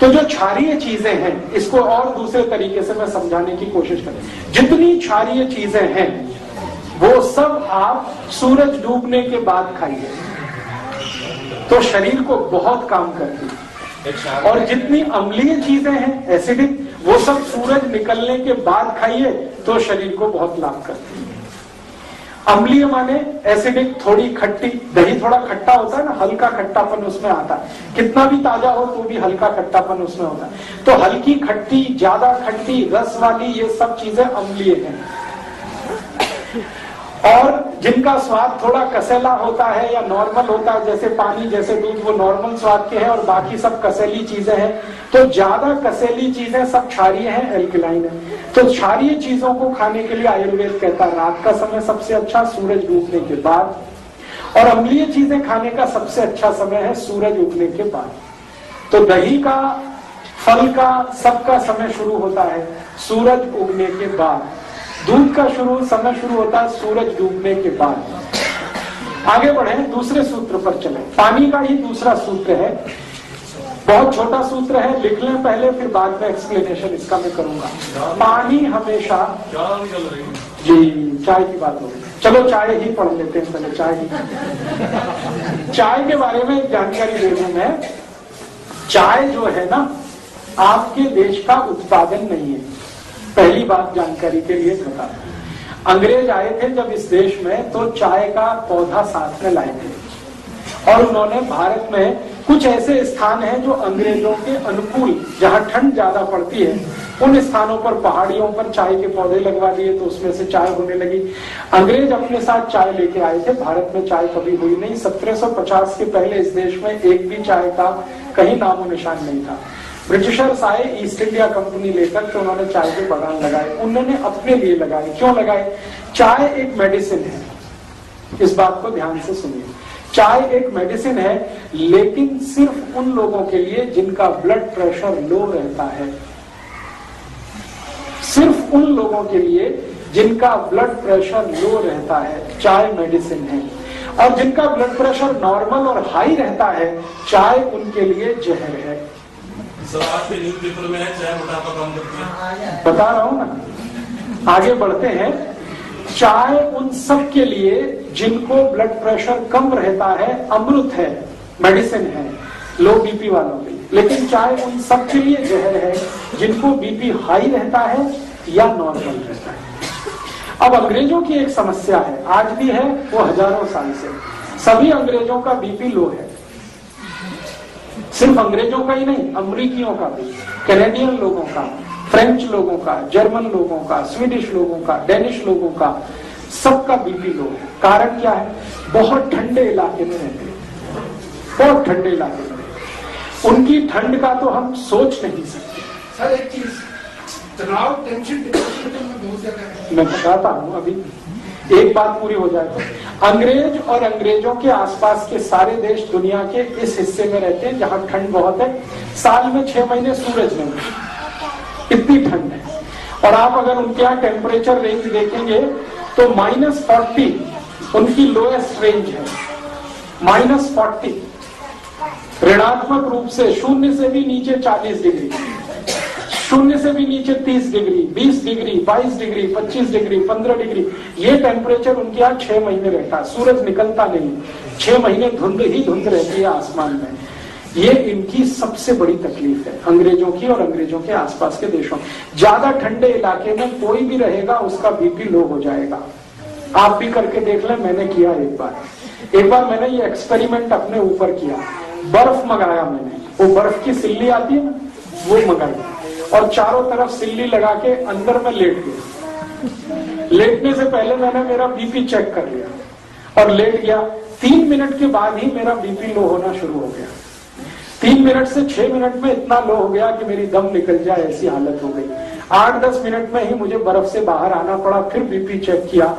तो जो क्षारीय चीजें हैं, इसको और दूसरे तरीके से मैं समझाने की कोशिश करें। जितनी क्षारीय चीजें हैं वो सब आप सूरज डूबने के बाद खाइए, तो शरीर को बहुत काम करती है। और जितनी अम्लीय चीजें हैं एसिडिक, वो सब सूरज निकलने के बाद खाइए तो शरीर को बहुत लाभ करती है। अम्लीय माने एसिडिक, थोड़ी खट्टी, दही थोड़ा खट्टा होता है ना, हल्का खट्टापन उसमें आता है, कितना भी ताजा हो तो भी हल्का खट्टापन उसमें होता है। तो हल्की खट्टी, ज्यादा खट्टी, रस वाली, ये सब चीजें अम्लीय हैं। और जिनका स्वाद थोड़ा कसेला होता है या नॉर्मल होता है, जैसे पानी, जैसे दूध, वो नॉर्मल स्वाद के हैं और बाकी सब कसेली चीजें हैं। तो ज्यादा कसेली चीजें सब क्षारीय हैं, एल्कलाइन है। तो क्षारीय चीजों को खाने के लिए आयुर्वेद कहता है रात का समय सबसे अच्छा, सूरज डूबने के बाद। और अम्लीय चीजें खाने का सबसे अच्छा समय है सूरज उगने के बाद। तो दही का, फल का, सबका समय शुरू होता है सूरज उगने के बाद। दूध का समय शुरू होता है सूरज डूबने के बाद। आगे बढ़े, दूसरे सूत्र पर चले। पानी का ही दूसरा सूत्र है, बहुत छोटा सूत्र है, लिख लें पहले, फिर बाद में एक्सप्लेनेशन इसका मैं करूंगा। पानी हमेशा, जी चाय की बात हो गई, चलो चाय ही पढ़ लेते हैं पहले, चाय ही। चाय के बारे में जानकारी दे दूं मैं। चाय जो है ना, आपके देश का उत्पादन नहीं है, पहली बात जानकारी के लिए बता। अंग्रेज आए थे जब इस देश में, तो चाय का पौधा साथ में लाए थे और उन्होंने भारत में कुछ ऐसे स्थान हैं जो अंग्रेजों के अनुकूल, जहां ठंड ज्यादा पड़ती है, उन स्थानों पर, पहाड़ियों पर चाय के पौधे लगवा दिए, तो उसमें से चाय होने लगी। अंग्रेज अपने साथ चाय लेके आए थे, भारत में चाय कभी हुई नहीं। 1750 के पहले इस देश में एक भी चाय का कहीं नामो निशान नहीं था। ब्रिटिशर्स आए ईस्ट इंडिया कंपनी लेकर, तो उन्होंने चाय के बागान लगाए, उन्होंने अपने लिए लगाए। क्यों लगाए? चाय एक मेडिसिन है, इस बात को ध्यान से सुनिए। चाय एक मेडिसिन है, लेकिन सिर्फ उन लोगों के लिए जिनका ब्लड प्रेशर लो रहता है, सिर्फ उन लोगों के लिए जिनका ब्लड प्रेशर लो रहता है चाय मेडिसिन है। और जिनका ब्लड प्रेशर नॉर्मल और हाई रहता है, चाय उनके लिए जहर है। सर आज के न्यूज़ पेपर में है चाय मोटापा कम करती है, बता रहा हूं ना। आगे बढ़ते हैं। चाय उन सब के लिए जिनको ब्लड प्रेशर कम रहता है अमृत है, मेडिसिन है, लो बीपी वालों के लिए। लेकिन चाय उन सब के लिए जहर है जिनको बीपी हाई रहता है या नॉर्मल रहता है। अब अंग्रेजों की एक समस्या है, आज भी है, वो हजारों साल से। सभी अंग्रेजों का बीपी लो है, सिर्फ अंग्रेजों का ही नहीं, अमरीकियों का भी, कैनेडियन लोगों का, फ्रेंच लोगों का, जर्मन लोगों का, स्वीडिश लोगों का, डेनिश लोगों का, सबका बीपी लो है। कारण क्या है? बहुत ठंडे इलाके में रहते हैं, बहुत ठंडे इलाके में। उनकी ठंड का तो हम सोच नहीं सकते। सर एक चीज, तनाव, टेंशन, डिप्रेशन में बहुत ज्यादा है। मैं बताता हूं, अभी एक बात पूरी हो जाए तो। अंग्रेज और अंग्रेजों के आसपास के सारे देश दुनिया के इस हिस्से में रहते हैं जहां ठंड बहुत है। साल में 6 महीने सूरज नहीं, इतनी ठंड है। और आप अगर उनके यहाँ टेम्परेचर रेंज देखेंगे तो -40 उनकी लोएस्ट रेंज है, -40। ऋणात्मक रूप से शून्य से भी नीचे 40 डिग्री, शून्य से भी नीचे 30 degree, 20 degree, 22 degree, 25 degree, 15 degree, ये टेम्परेचर उनके यहाँ 6 महीने रहता है। सूरज निकलता नहीं, 6 महीने धुंध ही धुंध रहती है आसमान में। ये इनकी सबसे बड़ी तकलीफ है, अंग्रेजों की और अंग्रेजों के आसपास के देशों। ज्यादा ठंडे इलाके में कोई भी रहेगा उसका बीपी लो हो जाएगा। आप भी करके देख लें, मैंने किया एक बार मैंने ये एक्सपेरिमेंट अपने ऊपर किया। बर्फ मंगाया मैंने, वो बर्फ की सिल्ली आती है ना, वो मंगाई और चारों तरफ सिल्ली लगा के अंदर में लेट गया। लेटने से पहले मैंने मेरा बीपी चेक कर लिया और लेट गया। 3 मिनट के बाद ही मेरा बीपी लो होना शुरू हो गया। 3 मिनट से 6 मिनट में इतना लो हो गया कि मेरी दम निकल जाए ऐसी हालत हो गई। 8-10 मिनट में ही मुझे बर्फ से बाहर आना पड़ा। फिर बीपी चेक किया,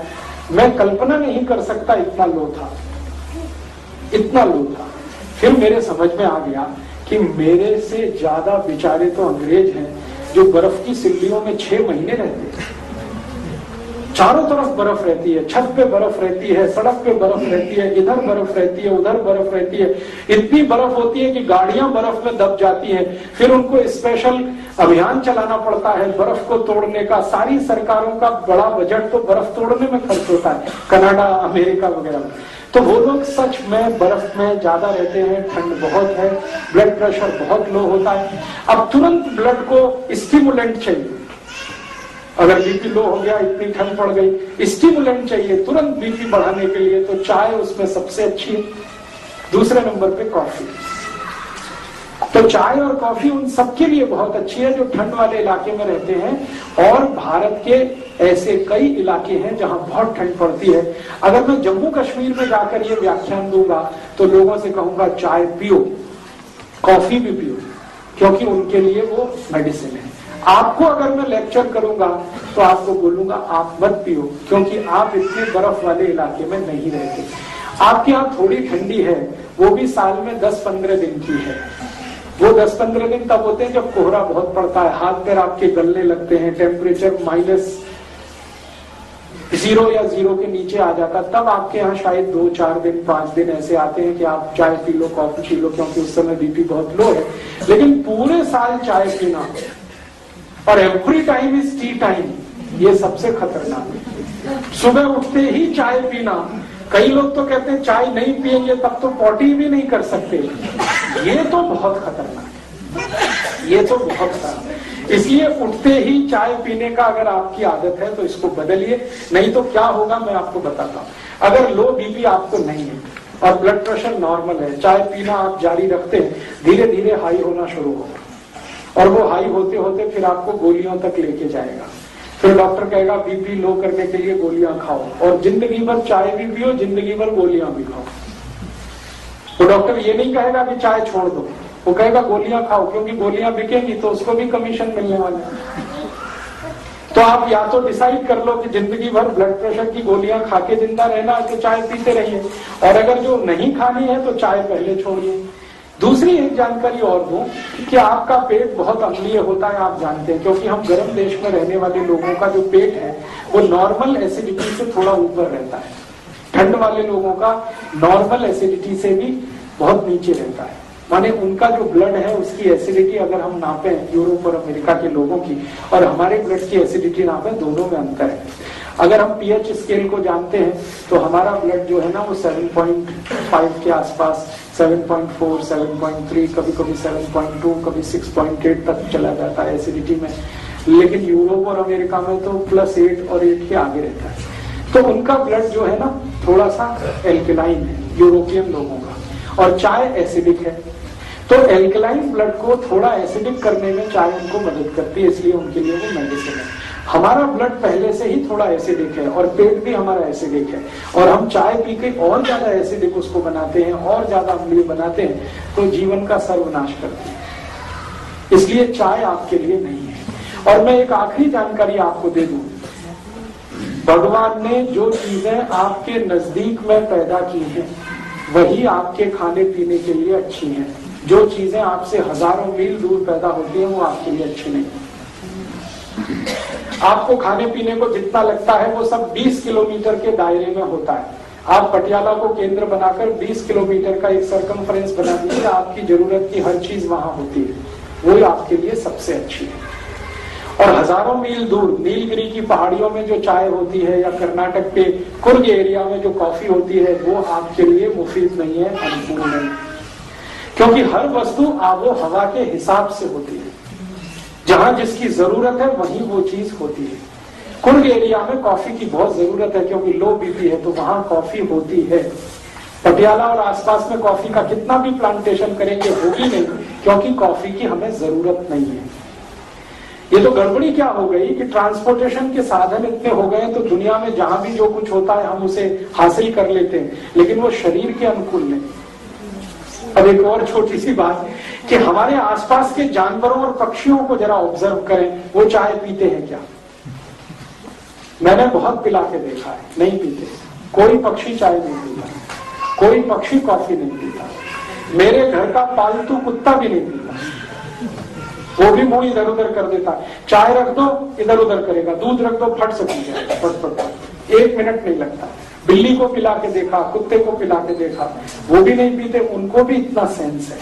मैं कल्पना नहीं कर सकता इतना लो था, इतना लो था। फिर मेरे समझ में आ गया कि मेरे से ज्यादा बेचारे तो अंग्रेज हैं जो बर्फ की सिल्लियों में 6 महीने रहते हैं। चारों तरफ बर्फ रहती है, छत पे बर्फ रहती है, सड़क पे बर्फ रहती है, इधर बर्फ रहती है, उधर बर्फ रहती है। इतनी बर्फ होती है कि गाड़ियां बर्फ में दब जाती हैं। फिर उनको स्पेशल अभियान चलाना पड़ता है बर्फ को तोड़ने का। सारी सरकारों का बड़ा बजट तो बर्फ तोड़ने में खर्च होता है, कनाडा, अमेरिका वगैरह। तो वो लोग सच में बर्फ में ज्यादा रहते हैं, ठंड बहुत है, ब्लड प्रेशर बहुत लो होता है। अब तुरंत ब्लड को स्टिमुलेंट चाहिए, अगर बीपी लो हो गया, इतनी ठंड पड़ गई, स्टिमुलेंट चाहिए तुरंत बीपी बढ़ाने के लिए, तो चाय उसमें सबसे अच्छी है। दूसरे नंबर पे कॉफी। तो चाय और कॉफी उन सबके लिए बहुत अच्छी है जो ठंड वाले इलाके में रहते हैं। और भारत के ऐसे कई इलाके हैं जहां बहुत ठंड पड़ती है। अगर मैं जम्मू कश्मीर में जाकर ये व्याख्यान दूंगा तो लोगों से कहूंगा चाय पियो, कॉफी भी पियो, क्योंकि उनके लिए वो मेडिसिन है। आपको अगर मैं लेक्चर करूंगा तो आपको बोलूंगा आप मत पियो, क्योंकि आप इतने बर्फ वाले इलाके में नहीं रहते। आपके यहाँ थोड़ी ठंडी है, वो भी साल में 10-15 दिन की है। वो 10-15 दिन तब होते हैं जब कोहरा बहुत पड़ता है, हाथ पैर आपके गलने लगते हैं, टेम्परेचर -0 या 0 के नीचे आ जाता, तब आपके यहाँ शायद 2-4 दिन 5 दिन ऐसे आते हैं कि आप चाय P low, coffee P low, क्योंकि उस समय बीपी बहुत लो है। लेकिन पूरे साल चाय पीना और every time is T time, ये सबसे खतरनाक है। सुबह उठते ही चाय पीना, कई लोग तो कहते हैं चाय नहीं पिएंगे तब तो पॉटी भी नहीं कर सकते, ये तो बहुत खतरनाक है, ये तो बहुत खतरनाक है। इसलिए उठते ही चाय पीने का अगर आपकी आदत है तो इसको बदलिए, नहीं तो क्या होगा मैं आपको बताता हूँ। अगर लो बीपी आपको नहीं है और ब्लड प्रेशर नॉर्मल है, चाय पीना आप जारी रखते हैं, धीरे धीरे हाई होना शुरू होगा, और वो हाई होते होते फिर आपको गोलियों तक लेके जाएगा। फिर डॉक्टर कहेगा बीपी लो करने के लिए गोलियां खाओ, और जिंदगी भर चाय भी पियो, जिंदगी भर गोलियां भी खाओ। तो डॉक्टर ये नहीं कहेगा कि चाय छोड़ दो, वो कहेगा गोलियां खाओ, क्योंकि गोलियां बिकेंगी तो उसको भी कमीशन मिलने वाला है। तो आप या तो डिसाइड कर लो कि जिंदगी भर ब्लड प्रेशर की गोलियां खा के जिंदा रहना है तो चाय पीते रहिए, और अगर जो नहीं खानी है तो चाय पहले छोड़िए। दूसरी एक जानकारी और दूं कि आपका पेट बहुत अम्लीय होता है, आप जानते हैं, क्योंकि हम गर्म देश में रहने वाले लोगों का जो पेट है वो नॉर्मल एसिडिटी से थोड़ा ऊपर रहता है। ठंड वाले लोगों का नॉर्मल एसिडिटी से भी बहुत नीचे रहता है, माने उनका जो ब्लड है उसकी एसिडिटी अगर हम नापें यूरोप और अमेरिका के लोगों की और हमारे ब्लड की एसिडिटी नापें, दोनों में अंतर है। अगर हम पीएच स्केल को जानते हैं तो हमारा ब्लड जो है ना वो 7.5 के आसपास, 7.4, 7.3, कभी कभी 7.2, कभी 6.8 तक चला जाता है एसिडिटी में। लेकिन यूरोप और अमेरिका में तो +8 और 8 के आगे रहता है। तो उनका ब्लड जो है ना थोड़ा सा एल्कलाइन है यूरोपियन लोगों का, और चाय एसिडिक है। तो एल्कलाइन ब्लड को थोड़ा एसिडिक करने में चाय उनको मदद करती है, इसलिए उनके लिए वो मेडिसिन है। हमारा ब्लड पहले से ही थोड़ा एसिडिक है और पेट भी हमारा एसिडिक है, और हम चाय पी के और ज्यादा एसिडिक उसको बनाते हैं, और ज्यादा अम्लीय बनाते हैं, तो जीवन का सर्वनाश करते हैं। इसलिए चाय आपके लिए नहीं है। और मैं एक आखिरी जानकारी आपको दे दूं, भगवान ने जो चीजें आपके नजदीक में पैदा की हैं वही आपके खाने पीने के लिए अच्छी हैं। जो चीजें आपसे हजारों मील दूर पैदा होती हैं वो आपके लिए अच्छी नहीं। आपको खाने पीने को जितना लगता है वो सब 20 किलोमीटर के दायरे में होता है। आप पटियाला को केंद्र बनाकर 20 किलोमीटर का एक सर्कमफ्रेंस बना दीजिए, आपकी जरूरत की हर चीज वहां होती है, वो आपके लिए सबसे अच्छी है। और हजारों मील दूर नीलगिरी की पहाड़ियों में जो चाय होती है या कर्नाटक के कुर्ग एरिया में जो कॉफी होती है वो आपके लिए मुफीद नहीं है, अनुकूल नहीं, क्योंकि हर वस्तु आबो हवा के हिसाब से होती है। जहां जिसकी जरूरत है वहीं वो चीज होती है। कुर्ग एरिया में कॉफी की बहुत जरूरत है क्योंकि लो बीपी है, तो वहां कॉफी होती है। पटियाला और आसपास में कॉफी का कितना भी प्लांटेशन करेंगे होगी नहीं, क्योंकि कॉफी की हमें जरूरत नहीं है। ये तो गड़बड़ी क्या हो गई कि ट्रांसपोर्टेशन के साधन इतने हो गए तो दुनिया में जहां भी जो कुछ होता है हम उसे हासिल कर लेते हैं, लेकिन वो शरीर के अनुकूल नहीं। अब एक और छोटी सी बात कि हमारे आसपास के जानवरों और पक्षियों को जरा ऑब्जर्व करें, वो चाय पीते हैं क्या? मैंने बहुत पिला के देखा है, नहीं पीते। कोई पक्षी चाय नहीं पीता, कोई पक्षी कॉफी नहीं पीता, मेरे घर का पालतू कुत्ता भी नहीं पीता, वो भी मुंह इधर उधर कर देता है। चाय रख दो इधर उधर करेगा, दूध रख दो फट से पी जाएगा, फट 1 मिनट नहीं लगता। बिल्ली को पिला के देखा, कुत्ते को पिला के देखा, वो भी नहीं पीते, उनको भी इतना सेंस है।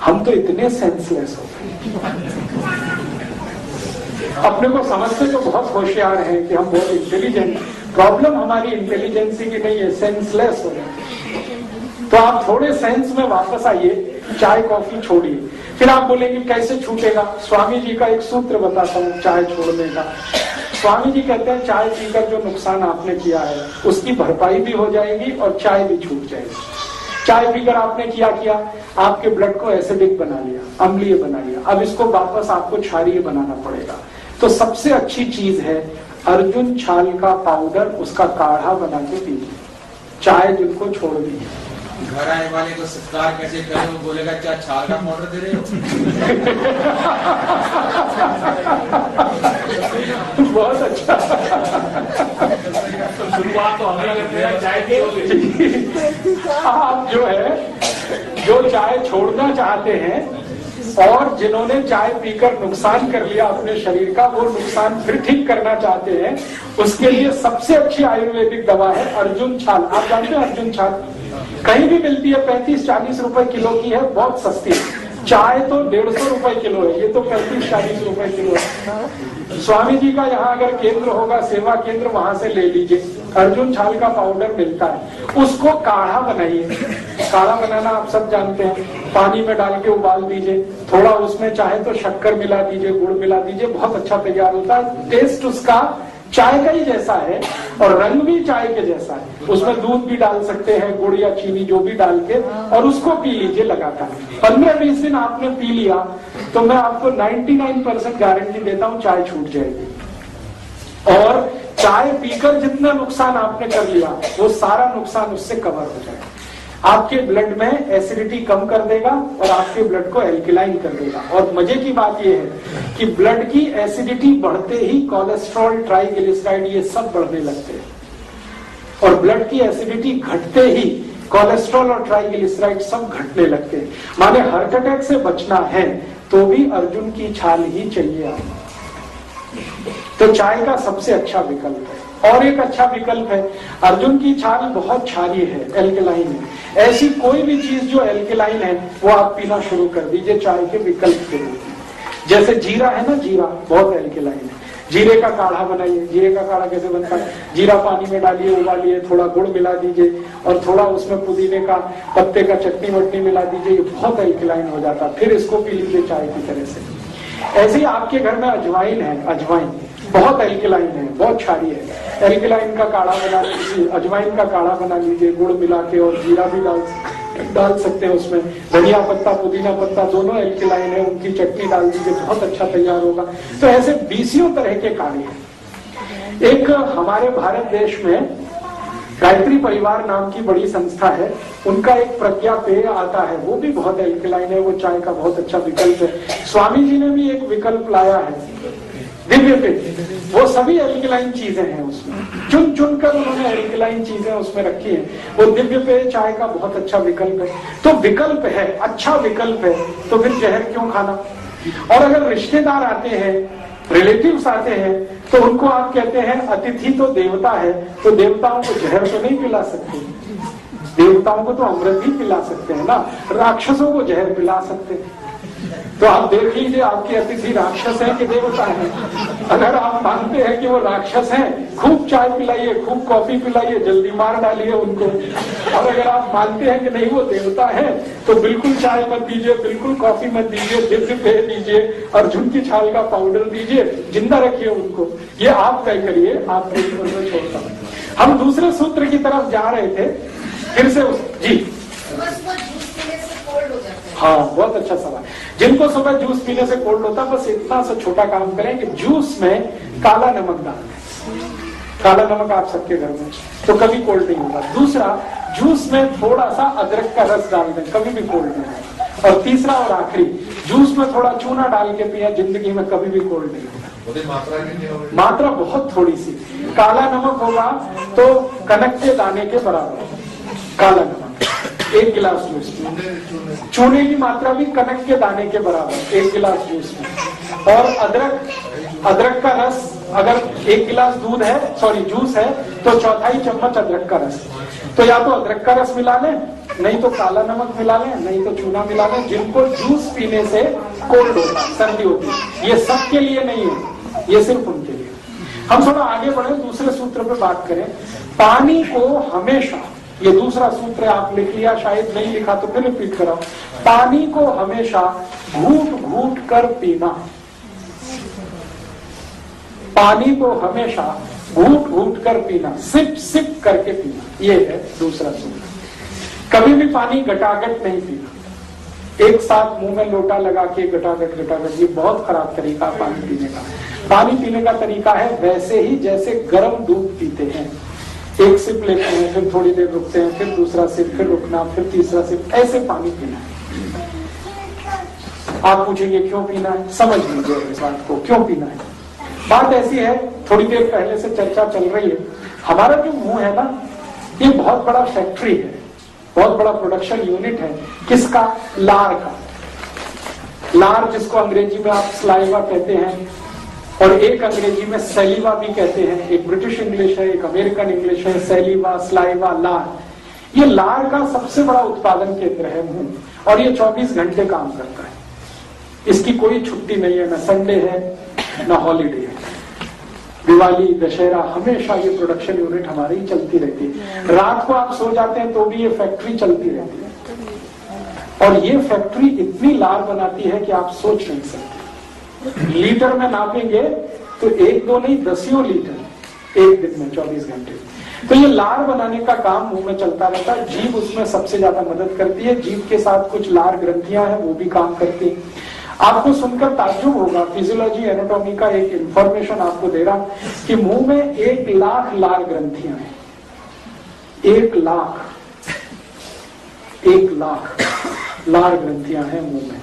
हम तो इतने सेंसलेस हो गए, अपने को समझते तो बहुत होशियार हैं कि हम बहुत इंटेलिजेंट, प्रॉब्लम हमारी इंटेलिजेंसी की नहीं है, सेंसलेस हो गए। तो आप थोड़े सेंस में वापस आइए, चाय कॉफी छोड़िए। फिर आप बोलेंगे कैसे छूटेगा? स्वामी जी का एक सूत्र बताता हूँ चाय छोड़ने का। स्वामी जी कहते हैं चाय पीकर जो नुकसान आपने किया है उसकी भरपाई भी हो जाएगी और चाय भी छूट जाएगी। चाय पीकर आपने किया आपके ब्लड को एसिडिक बना लिया, अम्लीय बना लिया, अब इसको वापस आपको क्षारीय बनाना पड़ेगा। तो सबसे अच्छी चीज है अर्जुन छाल का पाउडर, उसका काढ़ा बना के पीजिए, चाय जिनको छोड़ दी है। घर आने वाले को सत्कार कैसे करें? वो बोलेगा क्या छाल का पाउडर दे रहे हो? बहुत अच्छा। शुरुआत तो हमें करते हैं चाय की। आप जो चाय छोड़ना चाहते हैं और जिन्होंने चाय पीकर नुकसान कर लिया अपने शरीर का, वो नुकसान फिर ठीक करना चाहते हैं, उसके लिए सबसे अच्छी आयुर्वेदिक दवा है अर्जुन छाल। आप जानते हैं अर्जुन छाल कहीं भी मिलती है, 35-40 रुपए किलो की है, बहुत सस्ती है। चाय तो 150 रुपए किलो है, ये तो 35-40 रुपए किलो है। स्वामी जी का यहाँ अगर केंद्र होगा, सेवा केंद्र, वहां से ले लीजिए। अर्जुन छाल का पाउडर मिलता है, उसको काढ़ा बनाइए। काढ़ा बनाना आप सब जानते हैं, पानी में डाल के उबाल दीजिए, थोड़ा उसमें चाहे तो शक्कर मिला दीजिए, गुड़ मिला दीजिए, बहुत अच्छा तैयार होता है। टेस्ट उसका चाय का ही जैसा है और रंग भी चाय के जैसा है। उसमें दूध भी डाल सकते हैं, गुड़ या चीनी जो भी डाल के, और उसको पी लीजिए लगातार। 15-20 दिन आपने पी लिया तो मैं आपको 99% गारंटी देता हूँ चाय छूट जाएगी। और चाय पीकर जितना नुकसान आपने कर लिया वो सारा नुकसान उससे कवर हो जाएगा। आपके ब्लड में एसिडिटी कम कर देगा और आपके ब्लड को एल्कलाइन कर देगा। और मजे की बात यह है कि ब्लड की एसिडिटी बढ़ते ही कोलेस्ट्रॉल, ट्राइग्लिसराइड ये सब बढ़ने लगते हैं, और ब्लड की एसिडिटी घटते ही कोलेस्ट्रॉल और ट्राइग्लिसराइड सब घटने लगते हैं। माने हार्ट अटैक से बचना है तो भी अर्जुन की छाल ही चाहिए आपको। तो चाय का सबसे अच्छा विकल्प है। और एक अच्छा विकल्प है, अर्जुन की छाल बहुत क्षारीय है, एल्कलाइन है। ऐसी कोई भी चीज जो एल्कलाइन है वो आप पीना शुरू कर दीजिए चाय के विकल्प के रूप में। जैसे जीरा है ना, जीरा बहुत एल्कलाइन है, जीरे का काढ़ा बनाइए। जीरे का काढ़ा कैसे बनता है? जीरा पानी में डालिए, उबालिए, थोड़ा गुड़ मिला दीजिए और थोड़ा उसमें पुदीने का पत्ते का चटनी वटनी मिला दीजिए, ये बहुत एल्कलाइन हो जाता है। फिर इसको पी लीजिए चाय की तरह से। ऐसे ही आपके घर में अजवाइन है, अजवाइन बहुत एल्कलाइन है, बहुत क्षारीय है। एल्कलाइन का काढ़ा बना लीजिए, अजवाइन का काढ़ा बना लीजिए गुड़ मिला के, और जीरा भी डाल सकते हैं उसमें। धनिया पत्ता, पुदीना पत्ता दोनों एल्कलाइन है, उनकी चटनी डाल दीजिए, बहुत अच्छा तैयार होगा। तो ऐसे 20 तरह के काढ़े हैं। एक हमारे भारत देश में गायत्री परिवार नाम की बड़ी संस्था है, उनका एक प्रज्ञा पेय आता है, वो भी बहुत एल्कलाइन है, वो चाय का बहुत अच्छा विकल्प है। स्वामी जी ने भी एक विकल्प लाया है, दिव्य पेय, वो सभी एल्कलाइन चीजें हैं उसमें, चुन चुन कर उन्होंने एल्कलाइन चीजें उसमें रखी हैं। वो दिव्य पेय चाय का बहुत अच्छा विकल्प है। तो विकल्प है, अच्छा विकल्प है, तो फिर जहर क्यों खाना? और अगर रिश्तेदार आते हैं, रिलेटिव्स आते हैं, तो उनको आप कहते हैं अतिथि तो देवता है, तो देवताओं को जहर तो नहीं पिला सकते, देवताओं को तो अमृत ही पिला सकते हैं ना, राक्षसों को जहर पिला सकते हैं। तो आप देख लीजिए आपके अतिथि राक्षस है कि देवता है। अगर आप मानते हैं कि वो राक्षस हैं, खूब चाय पिलाइए, खूब कॉफी पिलाइए, जल्दी मार डालिए उनको। और अगर आप मानते हैं कि नहीं वो देवता है, तो बिल्कुल चाय मत दीजिए, बिल्कुल कॉफी मत दीजिए, दिव्य पेय दीजिए, अर्जुन की छाल का पाउडर दीजिए, जिंदा रखिए उनको। ये आप तय करिए, आप मैं छोड़ता हूँ। हम दूसरे सूत्र की तरफ जा रहे थे, फिर से जी हाँ, बहुत अच्छा सवाल। जिनको सुबह जूस पीने से कोल्ड होता है, बस इतना सा छोटा काम करें कि जूस में काला नमक डाल दें। काला नमक आप सबके घर में, तो कभी कोल्ड नहीं होगा। दूसरा, जूस में थोड़ा सा अदरक का रस डाल दें, कभी भी कोल्ड नहीं होगा। और तीसरा और आखिरी, जूस में थोड़ा चूना डाल के पिया, जिंदगी में कभी भी कोल्ड नहीं होगा। मात्रा बहुत थोड़ी सी। काला नमक होगा तो कनक के दाने के बराबर काला नमक, 1 गिलास जूस में। चूने की मात्रा भी कनक के दाने के बराबर 1 गिलास जूस में। और अदरक का रस, अगर 1 गिलास दूध है, सॉरी जूस है, तो 1/4 चम्मच अदरक का रस। तो या तो अदरक का रस मिला लें, नहीं तो काला नमक मिला लें, नहीं तो चूना मिला लें। जिनको जूस पीने से कोल्ड होता है, सर्दी होती है, ये सबके लिए नहीं है, ये सिर्फ उनके लिए। हम थोड़ा आगे बढ़े, दूसरे सूत्र पे बात करें। पानी को हमेशा, ये दूसरा सूत्र है, आप लिख लिया, शायद नहीं लिखा तो फिर रिपीट कराओ। पानी को हमेशा घूट घूट कर पीना, पानी को हमेशा घूट घूट कर पीना, सिप सिप करके पीना, ये है दूसरा सूत्र। कभी भी पानी गटागट नहीं पीना, एक साथ मुंह में लोटा लगा के गटागट गटागट, ये बहुत खराब तरीका पानी पीने का। पानी पीने का तरीका है वैसे ही जैसे गर्म दूध पीते हैं, एक सिप लेते हैं, फिर थोड़ी देर रुकते हैं, फिर दूसरा सिप, फिर रुकना, फिर तीसरा सिप, ऐसे पानी पीना है। आप पूछेंगे क्यों पीना है, समझ लीजिए इस बात को, क्यों पीना है। बात ऐसी है, थोड़ी देर पहले से चर्चा चल रही है, हमारा जो मुंह है ना, ये बहुत बड़ा फैक्ट्री है, बहुत बड़ा प्रोडक्शन यूनिट है। किसका? लार का। लार जिसको अंग्रेजी में आप स्लाइवा कहते हैं, और एक अंग्रेजी में सैलिवा भी कहते हैं, एक ब्रिटिश इंग्लिश है, एक अमेरिकन इंग्लिश है, सैलिवा, स्लाइवा, लार। ये लार का सबसे बड़ा उत्पादन केंद्र है मुंह, और ये 24 घंटे काम करता है, इसकी कोई छुट्टी नहीं है, न संडे है न हॉलीडे है। दिवाली, दशहरा, हमेशा ये प्रोडक्शन यूनिट हमारी चलती रहती है। रात को आप सो जाते हैं तो भी ये फैक्ट्री चलती रहती है, और ये फैक्ट्री इतनी लार बनाती है कि आप सोच नहीं सकते। लीटर में नापेंगे तो 1-2 नहीं, 10 लीटर एक दिन में 24 घंटे। तो ये लार बनाने का काम मुंह में चलता रहता है। जीभ उसमें सबसे ज्यादा मदद करती है, जीभ के साथ कुछ लार ग्रंथियां हैं वो भी काम करती है। आपको सुनकर ताज्जुब होगा, फिजियोलॉजी एनाटॉमी का एक इंफॉर्मेशन आपको दे रहा कि मुंह में 1 लाख लार ग्रंथियां हैं, 1 लाख लार ग्रंथियां हैं मुंह में,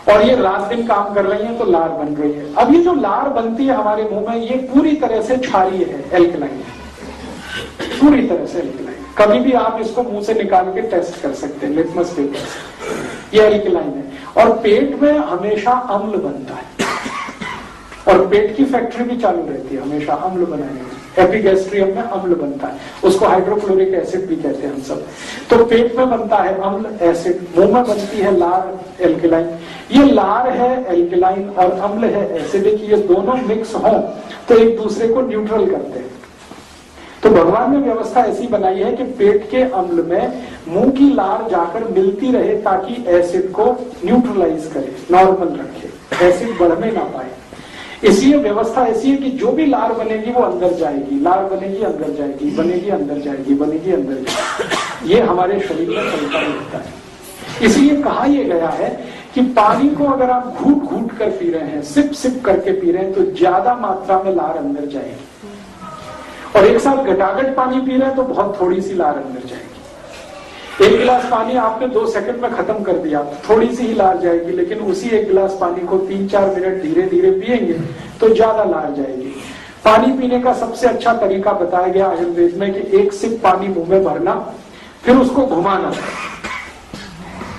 और ये रात दिन काम कर रही है तो लार बन रही है। अब ये जो लार बनती है हमारे मुंह में, ये पूरी तरह से क्षारीय है, एल्कलाइन है, पूरी तरह से एल्कलाइन। कभी भी आप इसको मुंह से निकाल के टेस्ट कर सकते हैं लिटमस पेपर से, ये एल्कलाइन है। और पेट में हमेशा अम्ल बनता है, और पेट की फैक्ट्री भी चालू रहती है हमेशा अम्ल बनाने में। एपिगैस्ट्रियम में अम्ल बनता है, उसको हाइड्रोक्लोरिक एसिड भी कहते हैं हम सब। तो पेट में बनता है अम्ल, एसिड, मुंह में बनती है लार, एल्कलाइन। ये लार है एल्कलाइन और अम्ल है एसिडिक, ये दोनों मिक्स हों तो एक दूसरे को न्यूट्रल करते हैं। तो भगवान ने व्यवस्था ऐसी बनाई है कि पेट के अम्ल में मुंह की लार जाकर मिलती रहे ताकि एसिड को न्यूट्रलाइज करे, नॉर्मल रखे, एसिड बढ़ने ना पाए। इसलिए व्यवस्था ऐसी है कि जो भी लार बनेगी वो अंदर जाएगी, लार बनेगी अंदर जाएगी, बनेगी अंदर जाएगी, बनेगी अंदर जाएगी। ये हमारे शरीर में चलता रहता है। इसलिए कहा यह गया है कि पानी को अगर आप घूट घूट कर पी रहे हैं, सिप सिप करके पी रहे हैं, तो ज्यादा मात्रा में लार अंदर जाएगी। और एक साथ घटाघट पानी पी रहे हैं तो बहुत थोड़ी सी लार अंदर जाएगी। 1 गिलास पानी आपने 2 सेकंड में खत्म कर दिया, थोड़ी सी ही लार जाएगी, लेकिन उसी 1 गिलास पानी को 3-4 मिनट धीरे धीरे पिएंगे तो ज्यादा लार जाएगी। पानी पीने का सबसे अच्छा तरीका बताया गया आयुर्वेद में कि 1 सिप पानी मुंह में भरना, फिर उसको घुमाना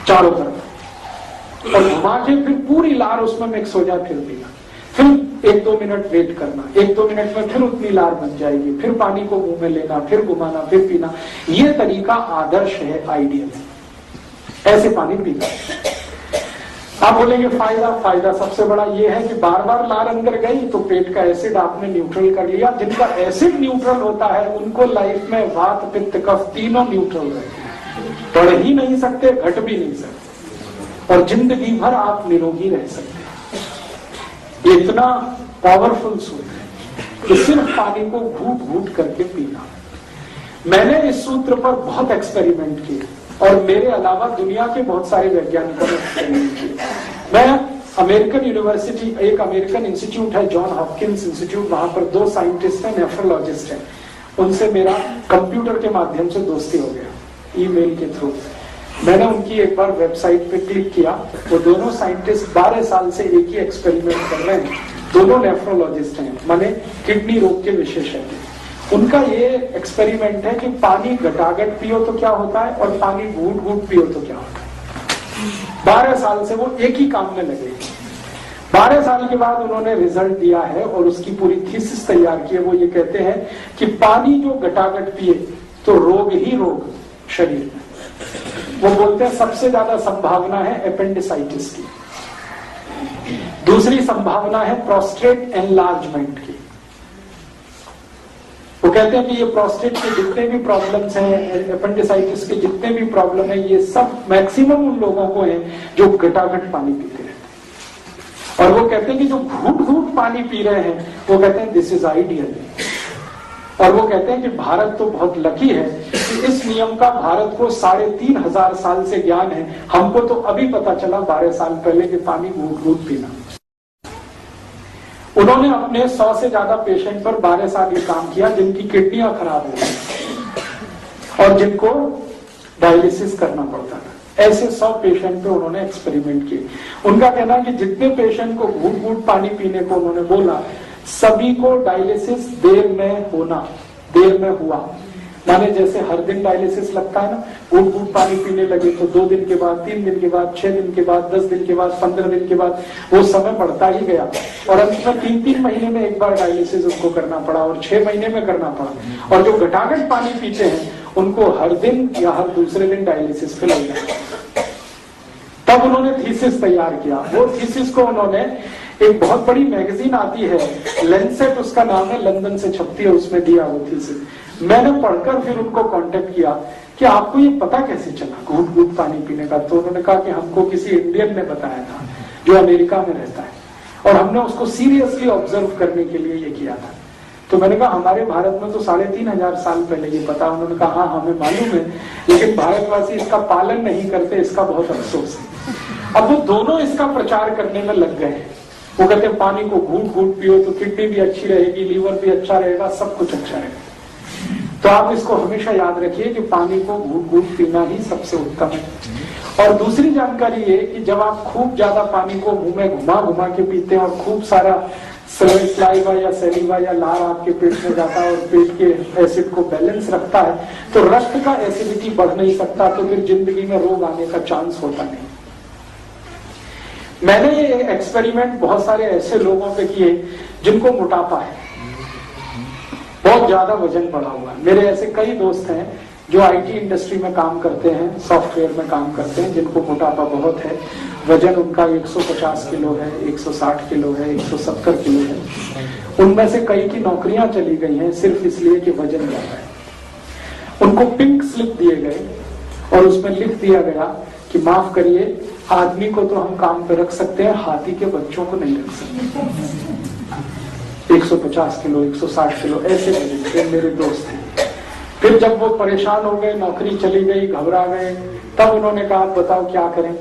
चारों तरफ, और घुमा के फिर पूरी लार उसमें मिक्स हो जाए, फिर पीना, फिर 1-2 मिनट वेट करना, 1-2 मिनट में फिर उतनी लार बन जाएगी, फिर पानी को मुंह में लेना, फिर घुमाना, फिर पीना। ये तरीका आदर्श है, आइडियल है, ऐसे पानी पीना। आप बोलेंगे फायदा सबसे बड़ा ये है कि बार बार लार अंदर गई तो पेट का एसिड आपने न्यूट्रल कर लिया। जिनका एसिड न्यूट्रल होता है उनको लाइफ में वात, पित्त, कफ तीनों न्यूट्रल रहते हैं, बढ़ ही नहीं सकते, घट भी नहीं सकते, और जिंदगी भर आप निरोगी रह सकते हैं। इतना पावरफुल सूत्र है कि सिर्फ पानी को घूट घूट करके पीना। मैंने इस सूत्र पर बहुत एक्सपेरिमेंट किए, और मेरे अलावा दुनिया के बहुत सारे वैज्ञानिकों ने एक्सपेरिमेंट किए। मैं अमेरिकन यूनिवर्सिटी, एक अमेरिकन इंस्टीट्यूट है जॉन हॉपकिंस इंस्टीट्यूट, वहां पर 2 साइंटिस्ट हैं, नेफ्रोलॉजिस्ट हैं, उनसे मेरा कंप्यूटर के माध्यम से दोस्ती हो गया, ईमेल के थ्रू। मैंने उनकी एक बार वेबसाइट पे क्लिक किया, वो दोनों साइंटिस्ट 12 साल से एक ही एक्सपेरिमेंट कर रहे हैं, दोनों नेफ्रोलॉजिस्ट हैं, माने किडनी रोग के विशेषज्ञ। उनका ये एक्सपेरिमेंट है कि पानी घटाघट पियो तो क्या होता है, और पानी घूट घूट पियो तो क्या होता है। 12 साल से वो एक ही काम में लगे। 12 साल के बाद उन्होंने रिजल्ट दिया है और उसकी पूरी थीसिस तैयार की है। वो ये कहते हैं कि पानी जो घटाघट पिए तो रोग ही रोग शरीर में। वो बोलते हैं सबसे ज्यादा संभावना है एपेंडिसाइटिस की, दूसरी संभावना है प्रोस्टेट एनलार्जमेंट की, वो कहते हैं कि ये प्रोस्टेट के जितने भी प्रॉब्लम्स हैं, अपेंडिसाइटिस के जितने भी प्रॉब्लम है, ये सब मैक्सिमम उन लोगों को है जो घटाघट पानी पीते रहते हैं। और वो कहते हैं कि जो घूट घूट पानी पी रहे हैं, वो कहते हैं दिस इज आइडियल। और वो कहते हैं कि भारत तो बहुत लकी है कि इस नियम का भारत को 3500 साल से ज्ञान है, हमको तो अभी पता चला 12 साल पहले कि पानी घूट घूट पीना। उन्होंने अपने 100 से ज्यादा पेशेंट पर 12 साल ये काम किया जिनकी किडनियां खराब हो गई और जिनको डायलिसिस करना पड़ता था। ऐसे 100 पेशेंट पे उन्होंने एक्सपेरिमेंट किए। उनका कहना है कि जितने पेशेंट को घूट घूट पानी पीने को उन्होंने बोला, सभी को डायलिसिस देर में हुआ। माने जैसे हर दिन डायलिसिस लगता है ना, घूट घूट पानी पीने लगे तो 2 दिन के बाद, 3 दिन के बाद, 6 दिन के बाद, 10 दिन के बाद, 15 दिन के बाद वो समय बढ़ता ही गया और अंत में 3-3 महीने में एक बार डायलिसिस उनको करना पड़ा और 6 महीने में करना पड़ा। और जो घटाघट पानी पीते हैं उनको हर दिन या हर दूसरे दिन डायलिसिस पे लग जाता। तब उन्होंने थीसिस तैयार किया। वो थीसिस को उन्होंने, एक बहुत बड़ी मैगजीन आती है लेंसेट, उसका नाम है, लंदन से छपती है, उसमें दिया वो थीसिस। मैंने पढ़कर फिर उनको कांटेक्ट किया कि आपको ये पता कैसे चला घूट घूट पानी पीने का। तो उन्होंने कहा कि हमको किसी इंडियन ने बताया था जो अमेरिका में रहता है और हमने उसको सीरियसली ऑब्जर्व करने के लिए ये किया था। तो मैंने कहा हमारे भारत में तो 3500 साल पहले ये पता। उन्होंने कहा हाँ हमें मालूम है, लेकिन भारतवासी इसका पालन नहीं करते, इसका बहुत अफसोस है। अब वो दोनों इसका प्रचार करने में लग गए। वो कहते हैं पानी को घूट घूट पियो तो किडनी भी अच्छी रहेगी, लीवर भी अच्छा रहेगा, सब कुछ अच्छा रहेगा। तो आप इसको हमेशा याद रखिए कि पानी को घूट घूट पीना ही सबसे उत्तम है। और दूसरी जानकारी ये कि जब आप खूब ज्यादा पानी को मुंह में घुमा घुमा के पीते हैं और खूब सारा स्लाइवा या सैलिवा या लार आपके पेट में जाता है और पेट के एसिड को बैलेंस रखता है, तो रक्त का एसिडिटी बढ़ नहीं सकता, तो फिर जिंदगी में रोग आने का चांस होता नहीं। मैंने ये एक्सपेरिमेंट बहुत सारे ऐसे लोगों पे किए जिनको मोटापा है, बहुत ज्यादा वजन बढ़ा हुआ है। मेरे ऐसे कई दोस्त हैं जो आईटी इंडस्ट्री में काम करते हैं, सॉफ्टवेयर में काम करते हैं, जिनको मोटापा बहुत है। वजन उनका 150 किलो है, 160 किलो है, 170 किलो है। उनमें से कई की नौकरियां चली गई हैं सिर्फ इसलिए कि वजन ज्यादा है। उनको पिंक स्लिप दिए गए और उसमें लिख दिया गया कि माफ करिए, आदमी को तो हम काम पे रख सकते हैं, हाथी के बच्चों को नहीं रख सकते। 150 किलो, 160 किलो ऐसे वजन मेरे दोस्त हैं। फिर जब वो परेशान हो गए, नौकरी चली गई, घबरा गए, तब उन्होंने कहा आप बताओ क्या करें।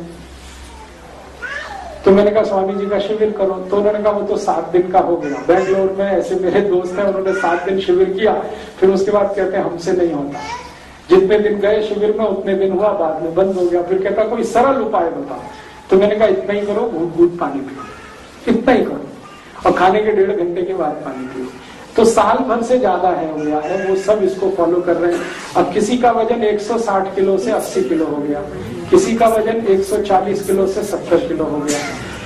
तो मैंने कहा स्वामी जी का शिविर करो। तो उन्होंने कहा वो तो 7 दिन का हो गया। बेंगलोर में ऐसे मेरे दोस्त हैं, उन्होंने 7 दिन शिविर किया, फिर उसके बाद कहते हैं हमसे नहीं होता। जितने दिन गए शिविर में उतने दिन हुआ, बाद में बंद हो गया। फिर कहता कोई सरल उपाय बताओ। तो मैंने कहा इतना ही करो, घूट घूट पानी पियो, इतना ही करो और खाने के 1.5 घंटे के बाद पानी पियो। तो साल भर से ज्यादा है हो गया है, वो सब इसको फॉलो कर रहे हैं। अब किसी का वजन 160 किलो से 80 किलो हो गया, किसी का वजन 140 किलो से 70 किलो हो गया,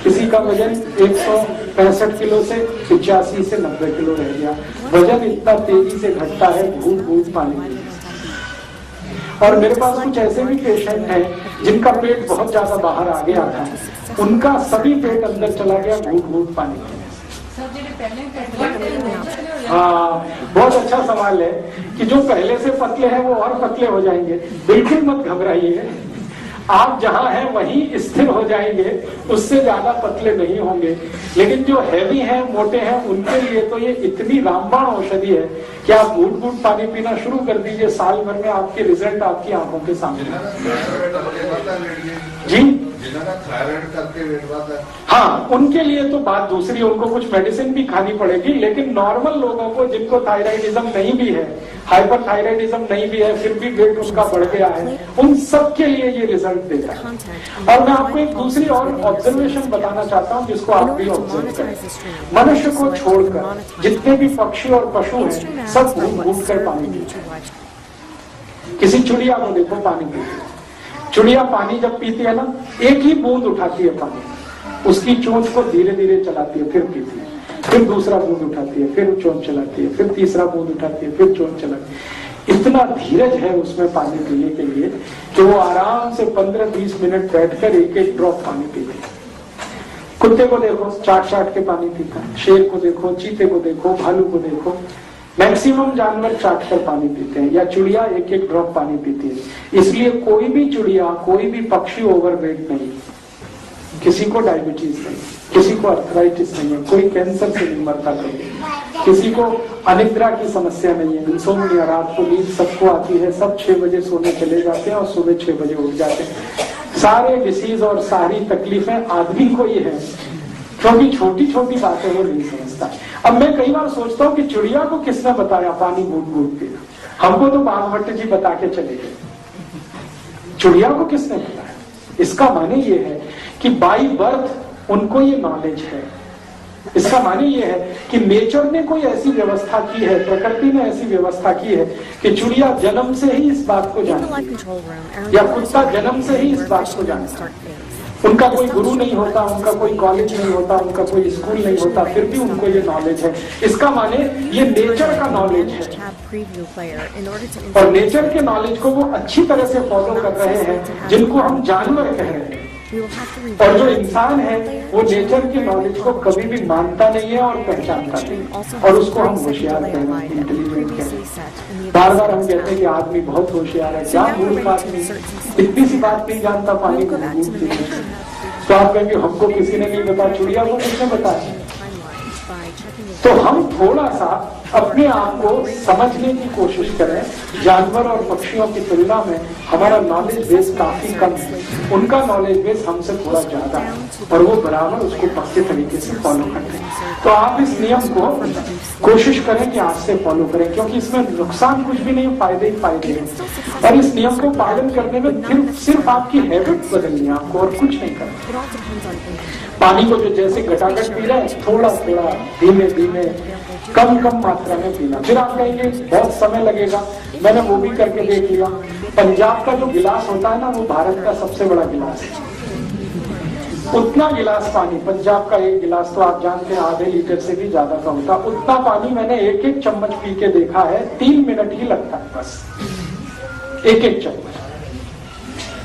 किसी का वजन 165 किलो से 85 से 90 किलो रह गया। वजन इतना तेजी से घटता है घूट घूट पानी पीने से। और मेरे पास कुछ ऐसे भी पेशेंट हैं जिनका पेट बहुत ज्यादा बाहर आ गया था, उनका सभी पेट अंदर चला गया घूट घूट पानी पीने से। हाँ, बहुत अच्छा सवाल है कि जो पहले से पतले हैं वो और पतले हो जाएंगे। बिल्कुल मत घबराइए, आप जहां हैं वहीं स्थिर हो जाएंगे, उससे ज्यादा पतले नहीं होंगे। लेकिन जो हैवी हैं, मोटे हैं, उनके लिए तो ये इतनी रामबाण औषधि है कि आप घूट घूट पानी पीना शुरू कर दीजिए, साल भर में आपके रिजल्ट आपकी आंखों के सामने। जी हाँ, उनके लिए तो बात दूसरी, उनको कुछ मेडिसिन भी खानी पड़ेगी। लेकिन नॉर्मल लोगों को जिनको थायराइडिज्म नहीं भी है, हाइपरथायराइडिज्म नहीं भी है, फिर भी वेट उनका बढ़ गया है, उन सब के लिए ये रिजल्ट देता है। और मैं आपको एक दूसरी और ऑब्जर्वेशन बताना चाहता हूँ जिसको आप भी ऑब्जर्व करें। मनुष्य को छोड़कर जितने भी पक्षी और पशु हैं, सब घूम घूम कर पानी पीते हैं। किसी चिड़िया को देखो पानी पीते हैं। चिड़िया पानी जब पीती है ना, एक ही बूंद उठाती है पानी, उसकी चोंच को धीरे धीरे चलाती है, फिर पीती है, फिर दूसरा बूंद उठाती है, फिर चोंच चलाती है, फिर तीसरा बूंद उठाती है, फिर चोंच चलाती है। इतना धीरज है उसमें पानी पीने के लिए कि वो आराम से 15-20 मिनट बैठकर एक एक ड्रॉप पानी पीते हैं। कुत्ते को देखो, चाट चाट के पानी पीता है। शेर को देखो, चीते को देखो, भालू को देखो, मैक्सिमम जानवर चाट कर पानी पीते हैं, या चिड़िया एक एक ड्रॉप पानी पीती है। इसलिए कोई भी चिड़िया, कोई भी पक्षी ओवरवेट नहीं, किसी को डायबिटीज नहीं, किसी को अर्थराइटिस नहीं है, कोई कैंसर से नहीं मरता, किसी को अनिद्रा की समस्या नहीं है, इंसोम्निया, रात को नींद सबको आती है, सब 6 बजे सोने चले जाते हैं और सुबह 6 बजे उठ जाते हैं। सारे डिसीज और सारी तकलीफें आदमी को ही है, क्योंकि छोटी छोटी बातें वो नहीं समझता। अब मैं कई बार सोचता हूँ कि चिड़िया को किसने बताया पानी घूट घूट पीना? हमको तो भागवत जी बता के चले गए, चिड़िया को किसने बताया? इसका माने ये है कि बाई बर्थ उनको ये नॉलेज है। इसका माने ये है कि नेचर ने कोई ऐसी व्यवस्था की है, प्रकृति ने ऐसी व्यवस्था की है कि चिड़िया जन्म से ही इस बात को जानती है, या कुत्ता जन्म से ही इस बात को जानता है। उनका कोई गुरु नहीं होता, उनका कोई कॉलेज नहीं होता, उनका कोई स्कूल नहीं होता, फिर भी उनको ये नॉलेज है। इसका माने ये नेचर का नॉलेज है, और नेचर के नॉलेज को वो अच्छी तरह से फॉलो कर रहे हैं, जिनको हम जानवर कह रहे हैं। और जो इंसान है वो नेचर के नॉलेज को कभी भी मानता नहीं है और पहचानता नहीं, और उसको हम होशियार कह रहे हैं, इंटेलिजेंट कह रहे हैं। बार बार हम कहते हैं कि आदमी बहुत होशियार है, क्या मूर्ख आदमी, इतनी सी बात नहीं जानता पानी को घूमती है। तो आप कहेंगे हमको किसी ने नहीं बताया, चिड़िया को किसने बताया? तो हम थोड़ा सा अपने आप को समझने की कोशिश करें। जानवर और पक्षियों की तुलना में हमारा नॉलेज बेस काफी कम है, उनका नॉलेज बेस हमसे थोड़ा ज्यादा है, और वो बराबर उसको पक्के तरीके से फॉलो करते हैं। तो आप इस नियम को कोशिश करें कि आज से फॉलो करें, क्योंकि इसमें नुकसान कुछ भी नहीं, फायदे ही फायदे हैं। और इस नियम को पालन करने में सिर्फ आपकी हैबिट बदलनी है, आपको और कुछ नहीं करना। पानी को जो जैसे घटाघट पी रहे हैं, थोड़ा थोड़ा धीमे धीमे कम कम मात्रा में पीना। फिर आप कहेंगे बहुत समय लगेगा, मैंने वो भी करके देख लिया। पंजाब का जो गिलास होता है ना, वो भारत का सबसे बड़ा गिलास है। उतना गिलास पानी, पंजाब का एक गिलास तो आप जानते हैं आधे लीटर से भी ज्यादा का होता, उतना पानी मैंने एक एक चम्मच पी के देखा है, 3 मिनट ही लगता है बस, एक एक चम्मच।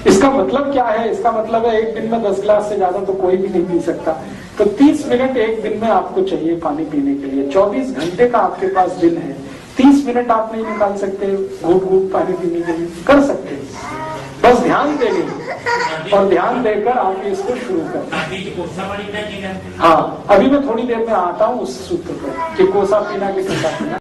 इसका मतलब क्या है? इसका मतलब है एक दिन में 10 गिलास से ज्यादा तो कोई भी नहीं पी सकता। तो 30 मिनट एक दिन में आपको चाहिए पानी पीने के लिए। 24 घंटे का आपके पास दिन है, 30 मिनट आप नहीं निकाल सकते घूट घूट पानी पीने के लिए? कर सकते हैं, बस ध्यान देंगे, और ध्यान देकर आप इसको शुरू करें। हाँ, अभी मैं थोड़ी देर में आता हूँ उस सूत्र पर कि कोसा पीना कि कोसा पीना।